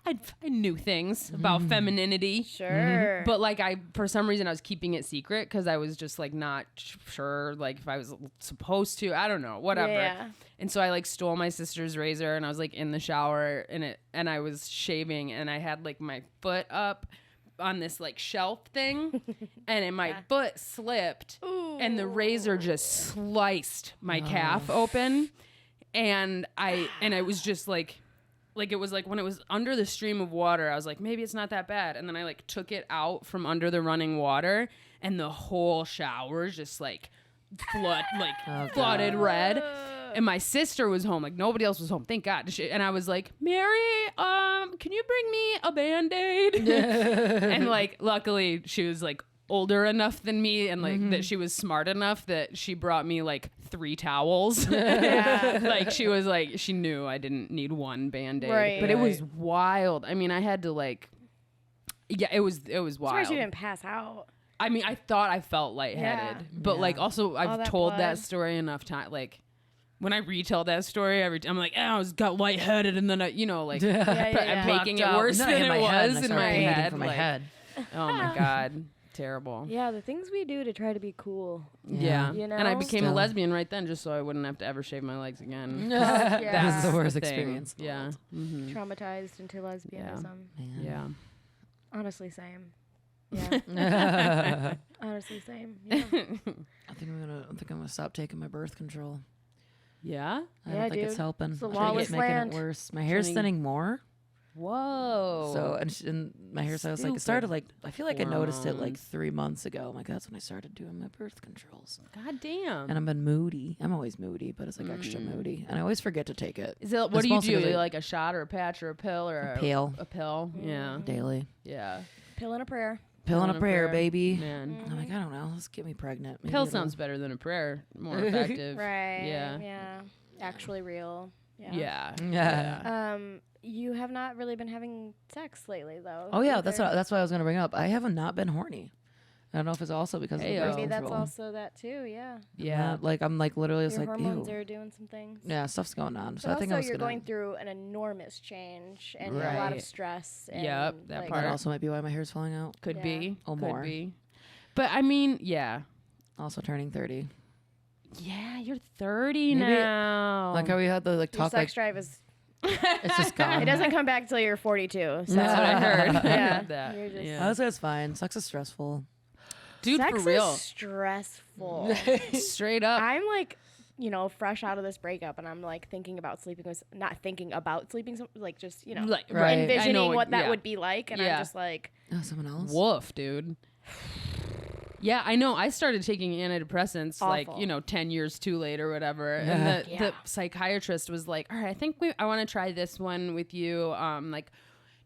I knew things about femininity. Sure. But like for some reason I was keeping it secret because I was just like not sure like if I was supposed to. I don't know, whatever. Yeah. And so I like stole my sister's razor and I was like in the shower and I was shaving and I had like my foot up on this like shelf thing and my foot slipped and the razor just sliced my calf open and I was just like it was like when it was under the stream of water, I was like, maybe it's not that bad. And then I like took it out from under the running water and the whole shower just like flooded red. And my sister was home, like nobody else was home. Thank God. And I was like, Mary, can you bring me a Band-Aid? And like, luckily she was like older enough than me and like that she was smart enough that she brought me like 3 towels. Like she was like, she knew I didn't need one Band-Aid. Right. But it was wild. I mean, I had to like, it was wild. Surprised you didn't pass out. I mean, I thought I felt lightheaded, Yeah. but like also I've that told blood. that story enough time. Like when I retell that story every time, I'm like, I was got lightheaded, and then I, like yeah, I'm making it Blacked out. worse And then I than hit it my head and was I in started my bleeding head. from my like, head. oh my god, terrible. Yeah, the things we do to try to be cool. Yeah, You and I know? became a Still. lesbian right then, just so I wouldn't have to ever shave my legs again. Yeah. That's the worst thing. experience. in the Yeah. world. Mm-hmm. Traumatized into lesbianism. Man. Yeah. Honestly, same. Yeah. Honestly, same. Yeah. I think I'm gonna stop taking my birth control. Yeah. I Yeah, don't think it's dude. helping. It's a I think lawless it's making land. it worse. My hair's Turning- thinning more. Whoa. So and my hairstyle was like it started like I feel like I noticed it like hormones. 3 months ago. I'm like that's when I started doing my birth controls. God damn. And I've been moody. I'm always moody, but it's like extra moody, and I always forget to take it Is it? What It's do you mostly do? 'cause I- Like a shot or a patch or a pill or A pill. A pill. Yeah. daily. Yeah. Pill and a prayer. Pill and a prayer, baby. Man. I'm like I don't know. Let's get me pregnant. Maybe Pill it'll- sounds better than a prayer. More effective. Right. Yeah. Yeah. Actually real. Yeah. Yeah. Yeah. You have not really been having sex lately, though. Oh yeah, that's either. what I was gonna bring up. I haven't not been horny. I don't know if it's also because of the Heyo. birth Maybe that's control. also that too. Yeah. Yeah. I'm like literally it's Your like hormones ew. are doing some things. Yeah, stuff's going on. So But I think also, I was you're gonna. going through an enormous change and a lot of Right. stress. And Yep, that like, part. That also might be why my hair's falling out. Could Yeah. be. Oh, Could more. be. But I mean, yeah. Also turning 30. Yeah, you're 30 Maybe- now. Like how we had the like Your talk sex like drive is. it's just gone. It doesn't come back till you're 42. So That's what I heard. I Yeah. heard that. You're just- Yeah. I would say it's fine. Sex is stressful. Dude, sex for real. is stressful. Straight up. I'm like, fresh out of this breakup, and I'm like thinking about sleeping with, not thinking about sleeping, like just Like, Right. I know envisioning what that yeah. would be like, and Yeah. I'm just like, Oh, someone else. Woof, dude. Yeah, I know. I started taking antidepressants Awful. like, 10 years too late or whatever. Yeah. And the Yeah. psychiatrist was like, all right, I think I want to try this one with you. Like,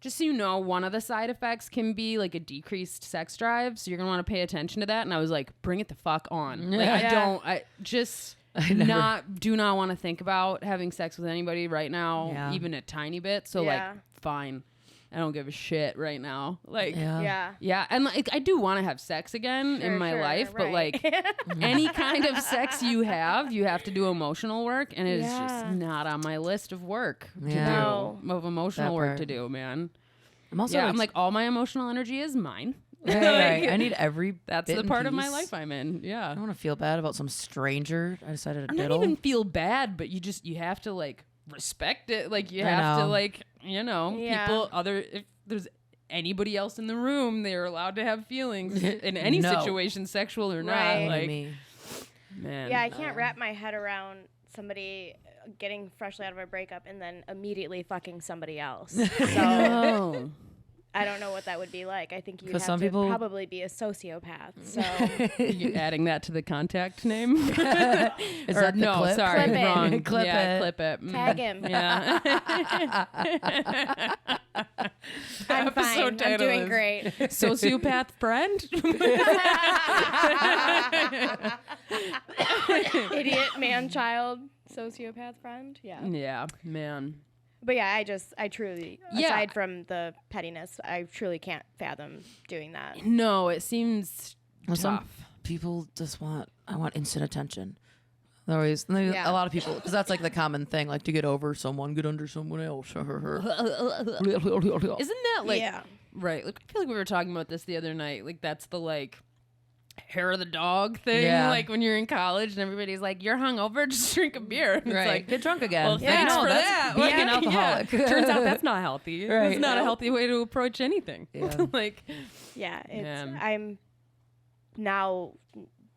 just so you know, one of the side effects can be like a decreased sex drive. So you're going to want to pay attention to that. And I was like, bring it the fuck on. Like, Yeah. I just never- do not want to think about having sex with anybody right now, Yeah. even a tiny bit. So Yeah. like, fine. I don't give a shit right now. Like, Yeah. yeah, and like I do want to have sex again in my life, but like any kind of sex you have to do emotional work, and it's Yeah. just not on my list of work to Yeah. No. do, of emotional That work part. to do, man. I'm also Yeah, I'm like all my emotional energy is mine. right, right. I need every That's bit the and part of my piece. life I'm in. I Yeah, don't want to feel bad about some stranger I decided to I'm diddle. not even feel bad, but you have to like respect it. Like you I have to know. like Yeah. people if there's anybody else in the room, they're allowed to have feelings in any No. situation, sexual or Right. not. Like, me. man. Yeah, I can't wrap my head around somebody getting freshly out of a breakup and then immediately fucking somebody else. So Oh. I don't know what that would be like. I think you have 'Cause some to people- probably be a sociopath. So You adding that to the contact name? Is Or that the no, clip? sorry, Clip it. wrong. Clip yeah, it. clip it. Mm. tag him. Yeah. I'm fine. Episode I'm title doing is great. Sociopath friend? Idiot, man, child, sociopath friend. Yeah. Yeah, man. But yeah, I truly, Yeah. aside from the pettiness, I truly can't fathom doing that. No, it seems Well, some tough. people just I want instant attention. A Yeah. lot of people, because that's like the common thing, like to get over someone, get under someone else. Isn't that like yeah. right? Like I feel like we were talking about this the other night. Like that's the like hair of the dog thing. Yeah. Like when you're in college and everybody's like, "You're hungover, just drink a beer." And Right. It's like, Get drunk again. well, Yeah. thanks No, for that's that. being an Yeah. alcoholic. Turns out that's not healthy. Right. It's not a No. healthy way to approach anything. Yeah. Like, Yeah. Man. I'm now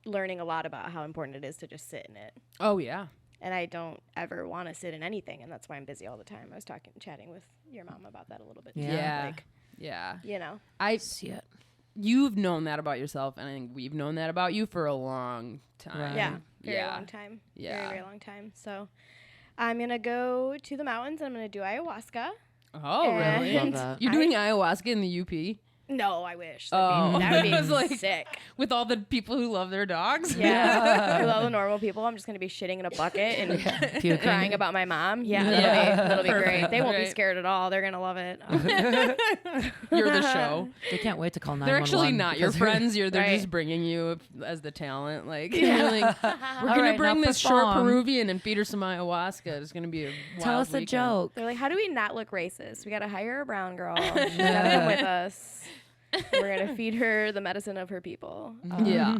learning a lot about how important it is to just sit in it. oh yeah, And I don't ever want to sit in anything, and that's why I'm busy all the time. I was chatting with your mom about that a little bit. too. Yeah. Like, yeah. I See it. You've known that about yourself, and I think we've known that about you for a long time. Right. yeah, very Yeah. long time. Yeah. Very, very long time. So I'm going to go to the mountains. I'm going to do ayahuasca. Oh, really? And Love that. You're doing ayahuasca in the UP? No, I wish. Oh. That would be I was like- sick. With all the people who love their dogs. Yeah. With all the normal people, I'm just going to be shitting in a bucket and Puking. crying about my mom. Yeah, that'll be great. They won't be scared at all. They're going to love it. You're the show. They can't wait to call 911. They're actually not your because friends. They're Right. just bringing you as the talent. Like, you're like, we're All gonna right, bring now this short perform. Peruvian and feed her some ayahuasca. It's gonna be a wild Tell us a weekend. joke. They're like, how do we not look racist? We got to hire a brown girl. She's got to come with us. We're going to feed her the medicine of her people. Yeah.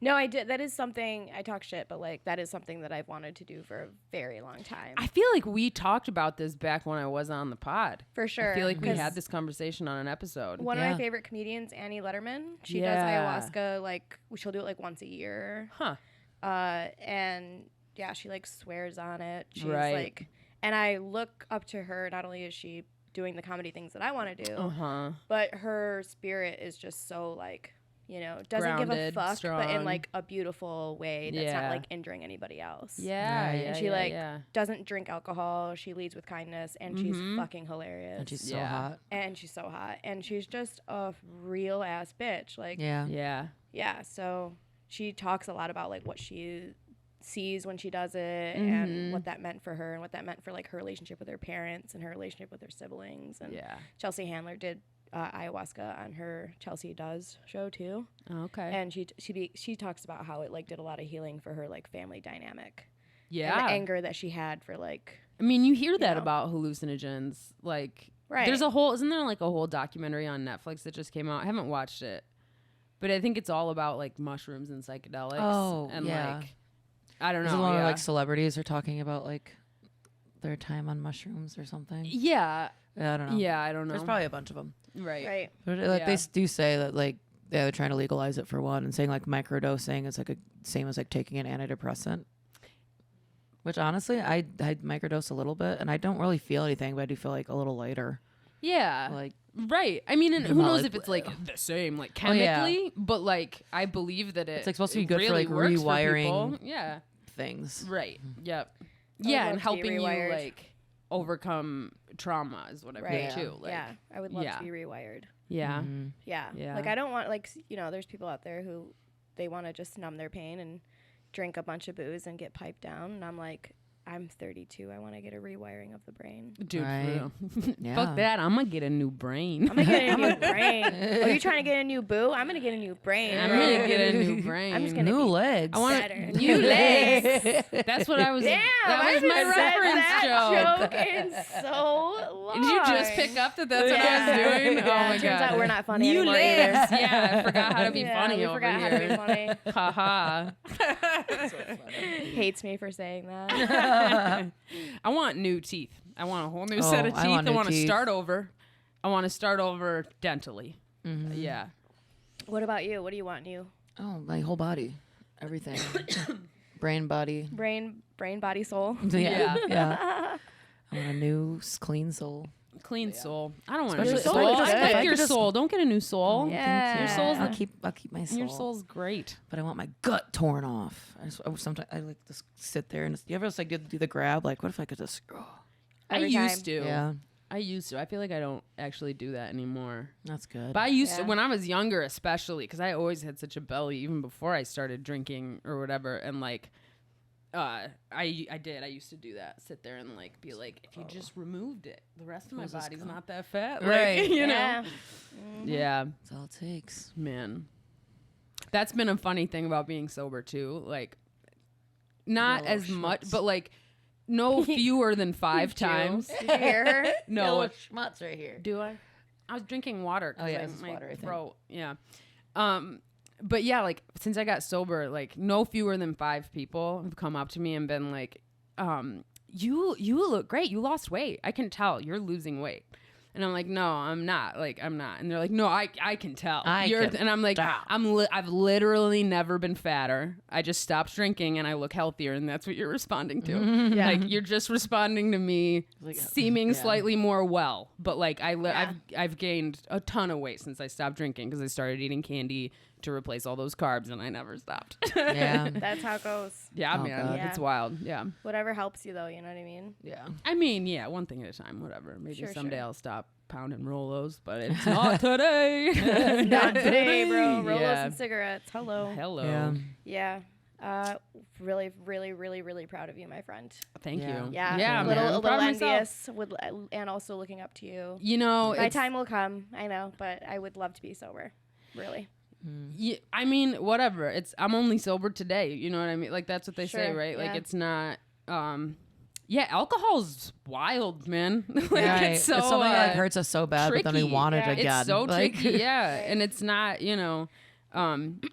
No, I did. That is something, I talk shit, but like that is something that I've wanted to do for a very long time. I feel like we talked about this back when I was on the pod. For sure. I feel like we 'Cause had this conversation on an episode. One of Yeah. my favorite comedians, Annie Letterman, she Yeah. does ayahuasca, like she'll do it like once a year. Huh. And yeah, she like swears on it. She's Right. like, and I look up to her. Not only is she doing the comedy things that I want to do, Uh-huh. but her spirit is just so like, you know, doesn't give a Grounded, fuck, but in strong. like a beautiful way that's Yeah. not like injuring anybody else. Yeah. Right. Yeah. And she yeah, like yeah. doesn't drink alcohol. She leads with kindness, and she's fucking hilarious. And she's so Yeah. hot. And she's so hot, and she's just a real ass bitch. Like, Yeah. Yeah. yeah. So she talks a lot about like what she sees when she does it, and what that meant for her, and what that meant for like her relationship with her parents and her relationship with her siblings. And Yeah. Chelsea Handler did ayahuasca on her Chelsea Does show too, Okay. and she talks about how it like did a lot of healing for her like family dynamic. Yeah. And the anger that she had for like I mean, you hear that know? about hallucinogens. Like, Right. there's a whole, isn't there like a whole documentary on Netflix that just came out? I haven't watched it, but I think it's all about like mushrooms and psychedelics. Oh, and yeah. like, I don't There's a know. lot Yeah. of like celebrities are talking about like their time on mushrooms or something. yeah. I don't know. Yeah. I don't know. There's probably a bunch of them. right. right. But like, Yeah. they do say that like they're trying to legalize it for one, and saying like microdosing is like a same as like taking an antidepressant. Which honestly, I microdose a little bit, and I don't really feel anything, but I do feel like a little lighter. Yeah. Like Right. I mean, and I'm who not knows like, if it's like the same, like Oh, yeah. chemically, but like I believe that It's, like, supposed to be it good for, really like, works for rewiring. people. Yeah. things. Right. Yep. would Yeah, love and to be helping you rewired. like overcome trauma is what I Right. feel too. Like, yeah, I would love yeah. to be rewired. Yeah. Mhm. Yeah. Yeah. Like I don't want like you know, there's people out there who they want to just numb their pain and drink a bunch of booze and get piped down, and I'm like, I'm 32. I want to get a rewiring of the brain. Dude, Right. for real. Yeah. Fuck that. I'm gonna get a new brain. I'm gonna get a new brain. Are you trying to get a new boo? I'm gonna get a new brain. I'm bro. gonna get a new brain. I'm just gonna New be legs. I want better. new legs. That's what I was. Damn, that I was my haven't said reference that joke. joke in so long. Did you just pick up that that's Yeah. what I was doing? Yeah, Oh my turns god. out we're not funny New anymore legs. either. Yeah, I forgot how to be Yeah, funny we over forgot here. how to be funny. Haha. Hates me for saying that. I want new teeth. I want a whole new Oh, set of teeth. I want I new want to teeth. start over. I want to start over dentally. Mhm. Yeah. What about you? What do you want new? Oh, my whole body, everything, brain, body. Brain, body, soul. Yeah, yeah. I want a new clean soul. Clean soul. I don't want a Especially new if soul. I could just- I if I like could your just- soul. Don't get a new soul. Oh, Yeah. thank you. Your soul's I'll keep my soul. Your soul's great. But I want my gut torn off. Sometimes I like just sit there and you ever just like do the grab? Like, what if I could just? Every I used time. to. Yeah, I used to. I feel like I don't actually do that anymore. that's good. But I used to Yeah. when I was younger, especially because I always had such a belly, even before I started drinking or whatever. And like, I used to do that. Sit there and like be like, if you just removed it, the rest of my Where's this body's come? not that fat, Right. Like, you know. Yeah. Yeah, That's all it takes. man. That's been a funny thing about being sober too. Like, not Yellow as much, schmutz. but like, no fewer than 5 times. Did you hear her? No, schmutz right here. do I? I was drinking water. 'Cause Oh, yeah, I, this is my water, I think. throat. Yeah. But yeah, like since I got sober, like no fewer than 5 people have come up to me and been like, you look great. You lost weight. I can tell you're losing weight. And I'm like, no, I'm not. Like, I'm not. And they're like, no, I can tell. And I'm like, tell. I've literally never been fatter. I just stopped drinking and I look healthier. And that's what you're responding to. Yeah. Like, you're just responding to me Like, seeming yeah. slightly more well. But like, I've gained a ton of weight since I stopped drinking because I started eating candy to replace all those carbs and I never stopped. Yeah, That's how it goes. Yeah, Oh, man. God. It's Yeah. wild. Yeah. Whatever helps you, though. You know what I mean? yeah. I mean, yeah, one thing at a time, whatever. Maybe Sure, someday sure. I'll stop stop pounding Rolos, but it's not today. Not today, bro. Rolos Yeah. and cigarettes. Hello. Hello. Yeah. Yeah. Really, really, really, really proud of you, my friend. Thank Yeah. you. Yeah. Yeah, a man. little I'm proud of myself. envious, and also looking up to you. You know, My it's, time will come, I know, but I would love to be sober. Really. yeah, I mean, whatever. I'm only sober today. You know what I mean? Like that's what they say, Sure, right? Like yeah. it's not. Yeah, alcohol's wild, man. Like Right. it's so something that uh, hurts us so bad, but then we tricky. want it Yeah. again. It's so Like- tricky, yeah. And it's not, you know,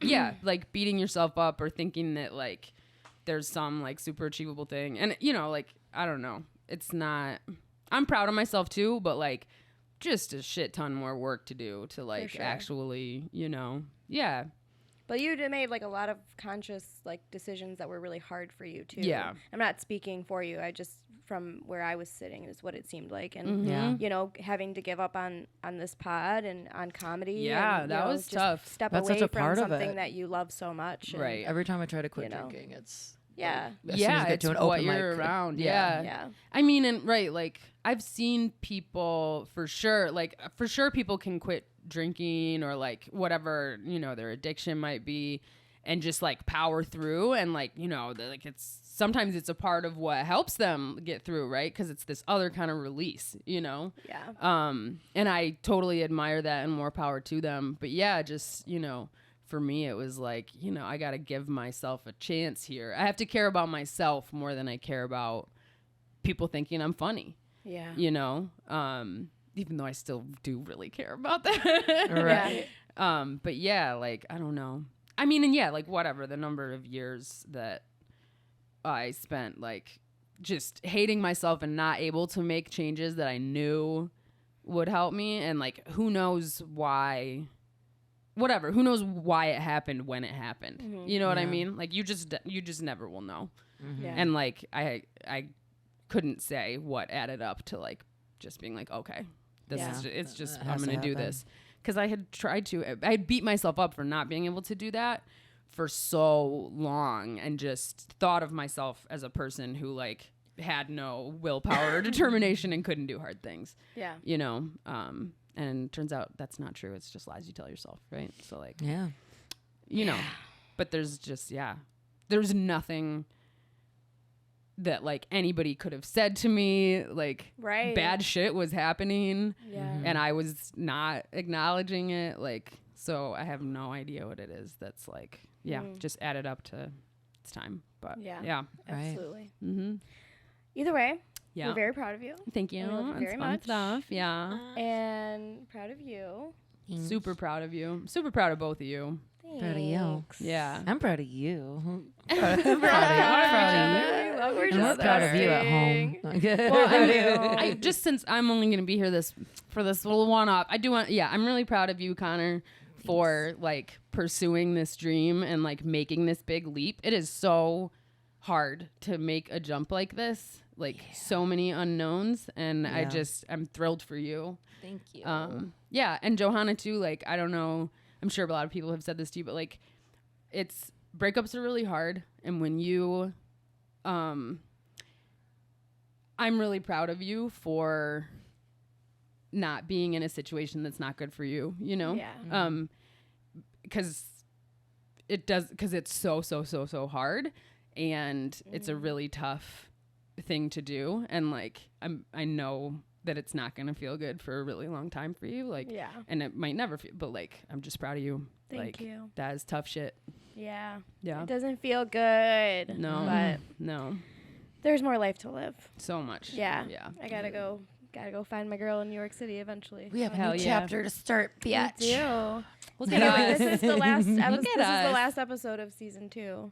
yeah, like beating yourself up or thinking that like there's some like super achievable thing. And you know, like I don't know. It's not. I'm proud of myself too, but like just a shit ton more work to do to like sure. actually, you know, yeah. But you made like a lot of conscious like decisions that were really hard for you too. Yeah. I'm not speaking for you. I just from where I was sitting is what it seemed like, and Yeah. you know, having to give up on this pod and on comedy. Yeah, and, that you know, was just tough. Step That's away such a from part of something it. that you love so much. and- Right. Every time I try to quit You know. drinking, it's Yeah. as soon as Yeah, I get it's to an what open you're mic, around. yeah. Yeah. I mean, and right, like I've seen people for sure, like for sure people can quit drinking or like whatever, you know, their addiction might be and just like power through and like, you know, like it's sometimes it's a part of what helps them get through, right? Cuz it's this other kind of release, you know. Yeah. And I totally admire that and more power to them. But yeah, just, you know, for me, it was like, you know, I got to give myself a chance here. I have to care about myself more than I care about people thinking I'm funny, Yeah. you know, even though I still do really care about that. Right. But yeah, like, I don't know. I mean, and yeah, like whatever, the number of years that I spent like just hating myself and not able to make changes that I knew would help me. And like, who knows why, whatever, who knows why it happened when it happened. Mhm. You know what I Yeah. mean? Like you just never will know. Yeah. And like, I couldn't say what added up to like, just being like, okay, this Yeah. is, it's just, It I'm has to going to do happen. this. Cause I had tried to, I had beat myself up for not being able to do that for so long and just thought of myself as a person who like had no willpower or determination and couldn't do hard things, Yeah. you know? And turns out that's not true. It's just lies you tell yourself. Right. So like, Yeah. you know, but there's just, there's nothing that like anybody could have said to me. Like Right. bad shit was happening Yeah. Mhm. and I was not acknowledging it. Like, so I have no idea what it is. That's like, just added up to it's time. But Yeah. yeah. Right. Absolutely. Mm-hmm. Either way, Yeah. we're very proud of you Thank you. we love you That's very fun much. stuff. Yeah. and proud of you. Super proud of you. Super proud of both of you. Proud of you. Thanks. Yeah. I'm proud of you. Proud proud of you. We love your And we're proud of you at home. Well, I mean, I just since I'm only going to be here for this little one up, I do want, I'm really proud of you, Connor, for like pursuing this dream and like making this big leap. It is so hard to make a jump like this, like so many unknowns, and Yeah. I'm thrilled for you. Thank you. Yeah, and Johanna too. Like, I don't know, I'm sure a lot of people have said this to you, but like, breakups are really hard, and when you, I'm really proud of you for not being in a situation that's not good for you, you know? Yeah. Because it's so hard, and it's a really tough thing to do, and like I know that it's not gonna feel good for a really long time for you, like, Yeah. and it might never feel, but like I'm just proud of you. Thank like, you. That is tough shit. Yeah. Yeah. It doesn't feel good. No. But No. there's more life to live. So much. Yeah. Yeah. I gotta go find my girl in New York City eventually. We have a Hell new yeah. chapter to start, We bitch. do. Look Anyway, at us. this is the last episode. This is the us. last episode of season 2.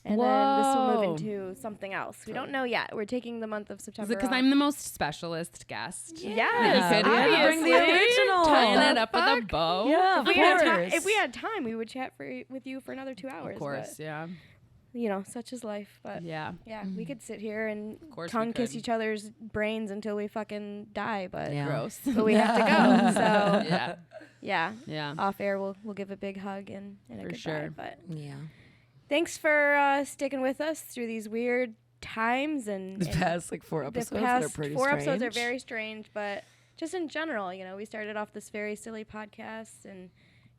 And then this will Whoa. move into something else. We don't know yet. We're taking the month of Is September. it because off. I'm the most specialist guest? Yes, Yeah. Bring the obviously. original. Tying it up with a fuck? bow. Yeah, If we, had course. if we had time, we would chat with you for another 2 hours. Of course. Yeah. But, you know, such is life. But Yeah. yeah, we could sit here and course we tongue kiss could. each other's brains until we fucking die. But Yeah. Gross. but we have to go. So Yeah. yeah, Yeah. off air we'll give a big hug and a For goodbye. sure. But Yeah. thanks for sticking with us through these weird times and The past like 4 the episodes past are pretty 4 strange. episodes are very strange, but just in general, you know, we started off this very silly podcast and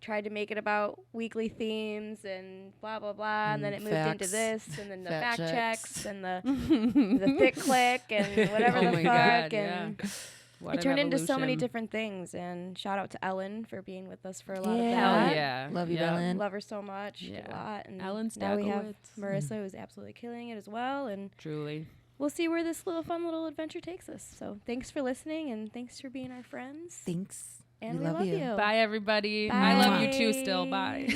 tried to make it about weekly themes and blah, blah, blah. And then it moved into this and then the fact checks and the thick click and whatever the fuck. God, and What it an turned into so many evolution. different things. And shout out to Ellen for being with us for a lot of Hell that. yeah. Love you, Yeah. Ellen. Love her so much. Yeah. A lot. And Ellen now we have Stakowitz. Marissa, who's absolutely killing it as well. And Truly. we'll see where this fun little adventure takes us. So thanks for listening and thanks for being our friends. Thanks. And We we love love you. you. Bye, everybody. Bye. I love you too still. Bye.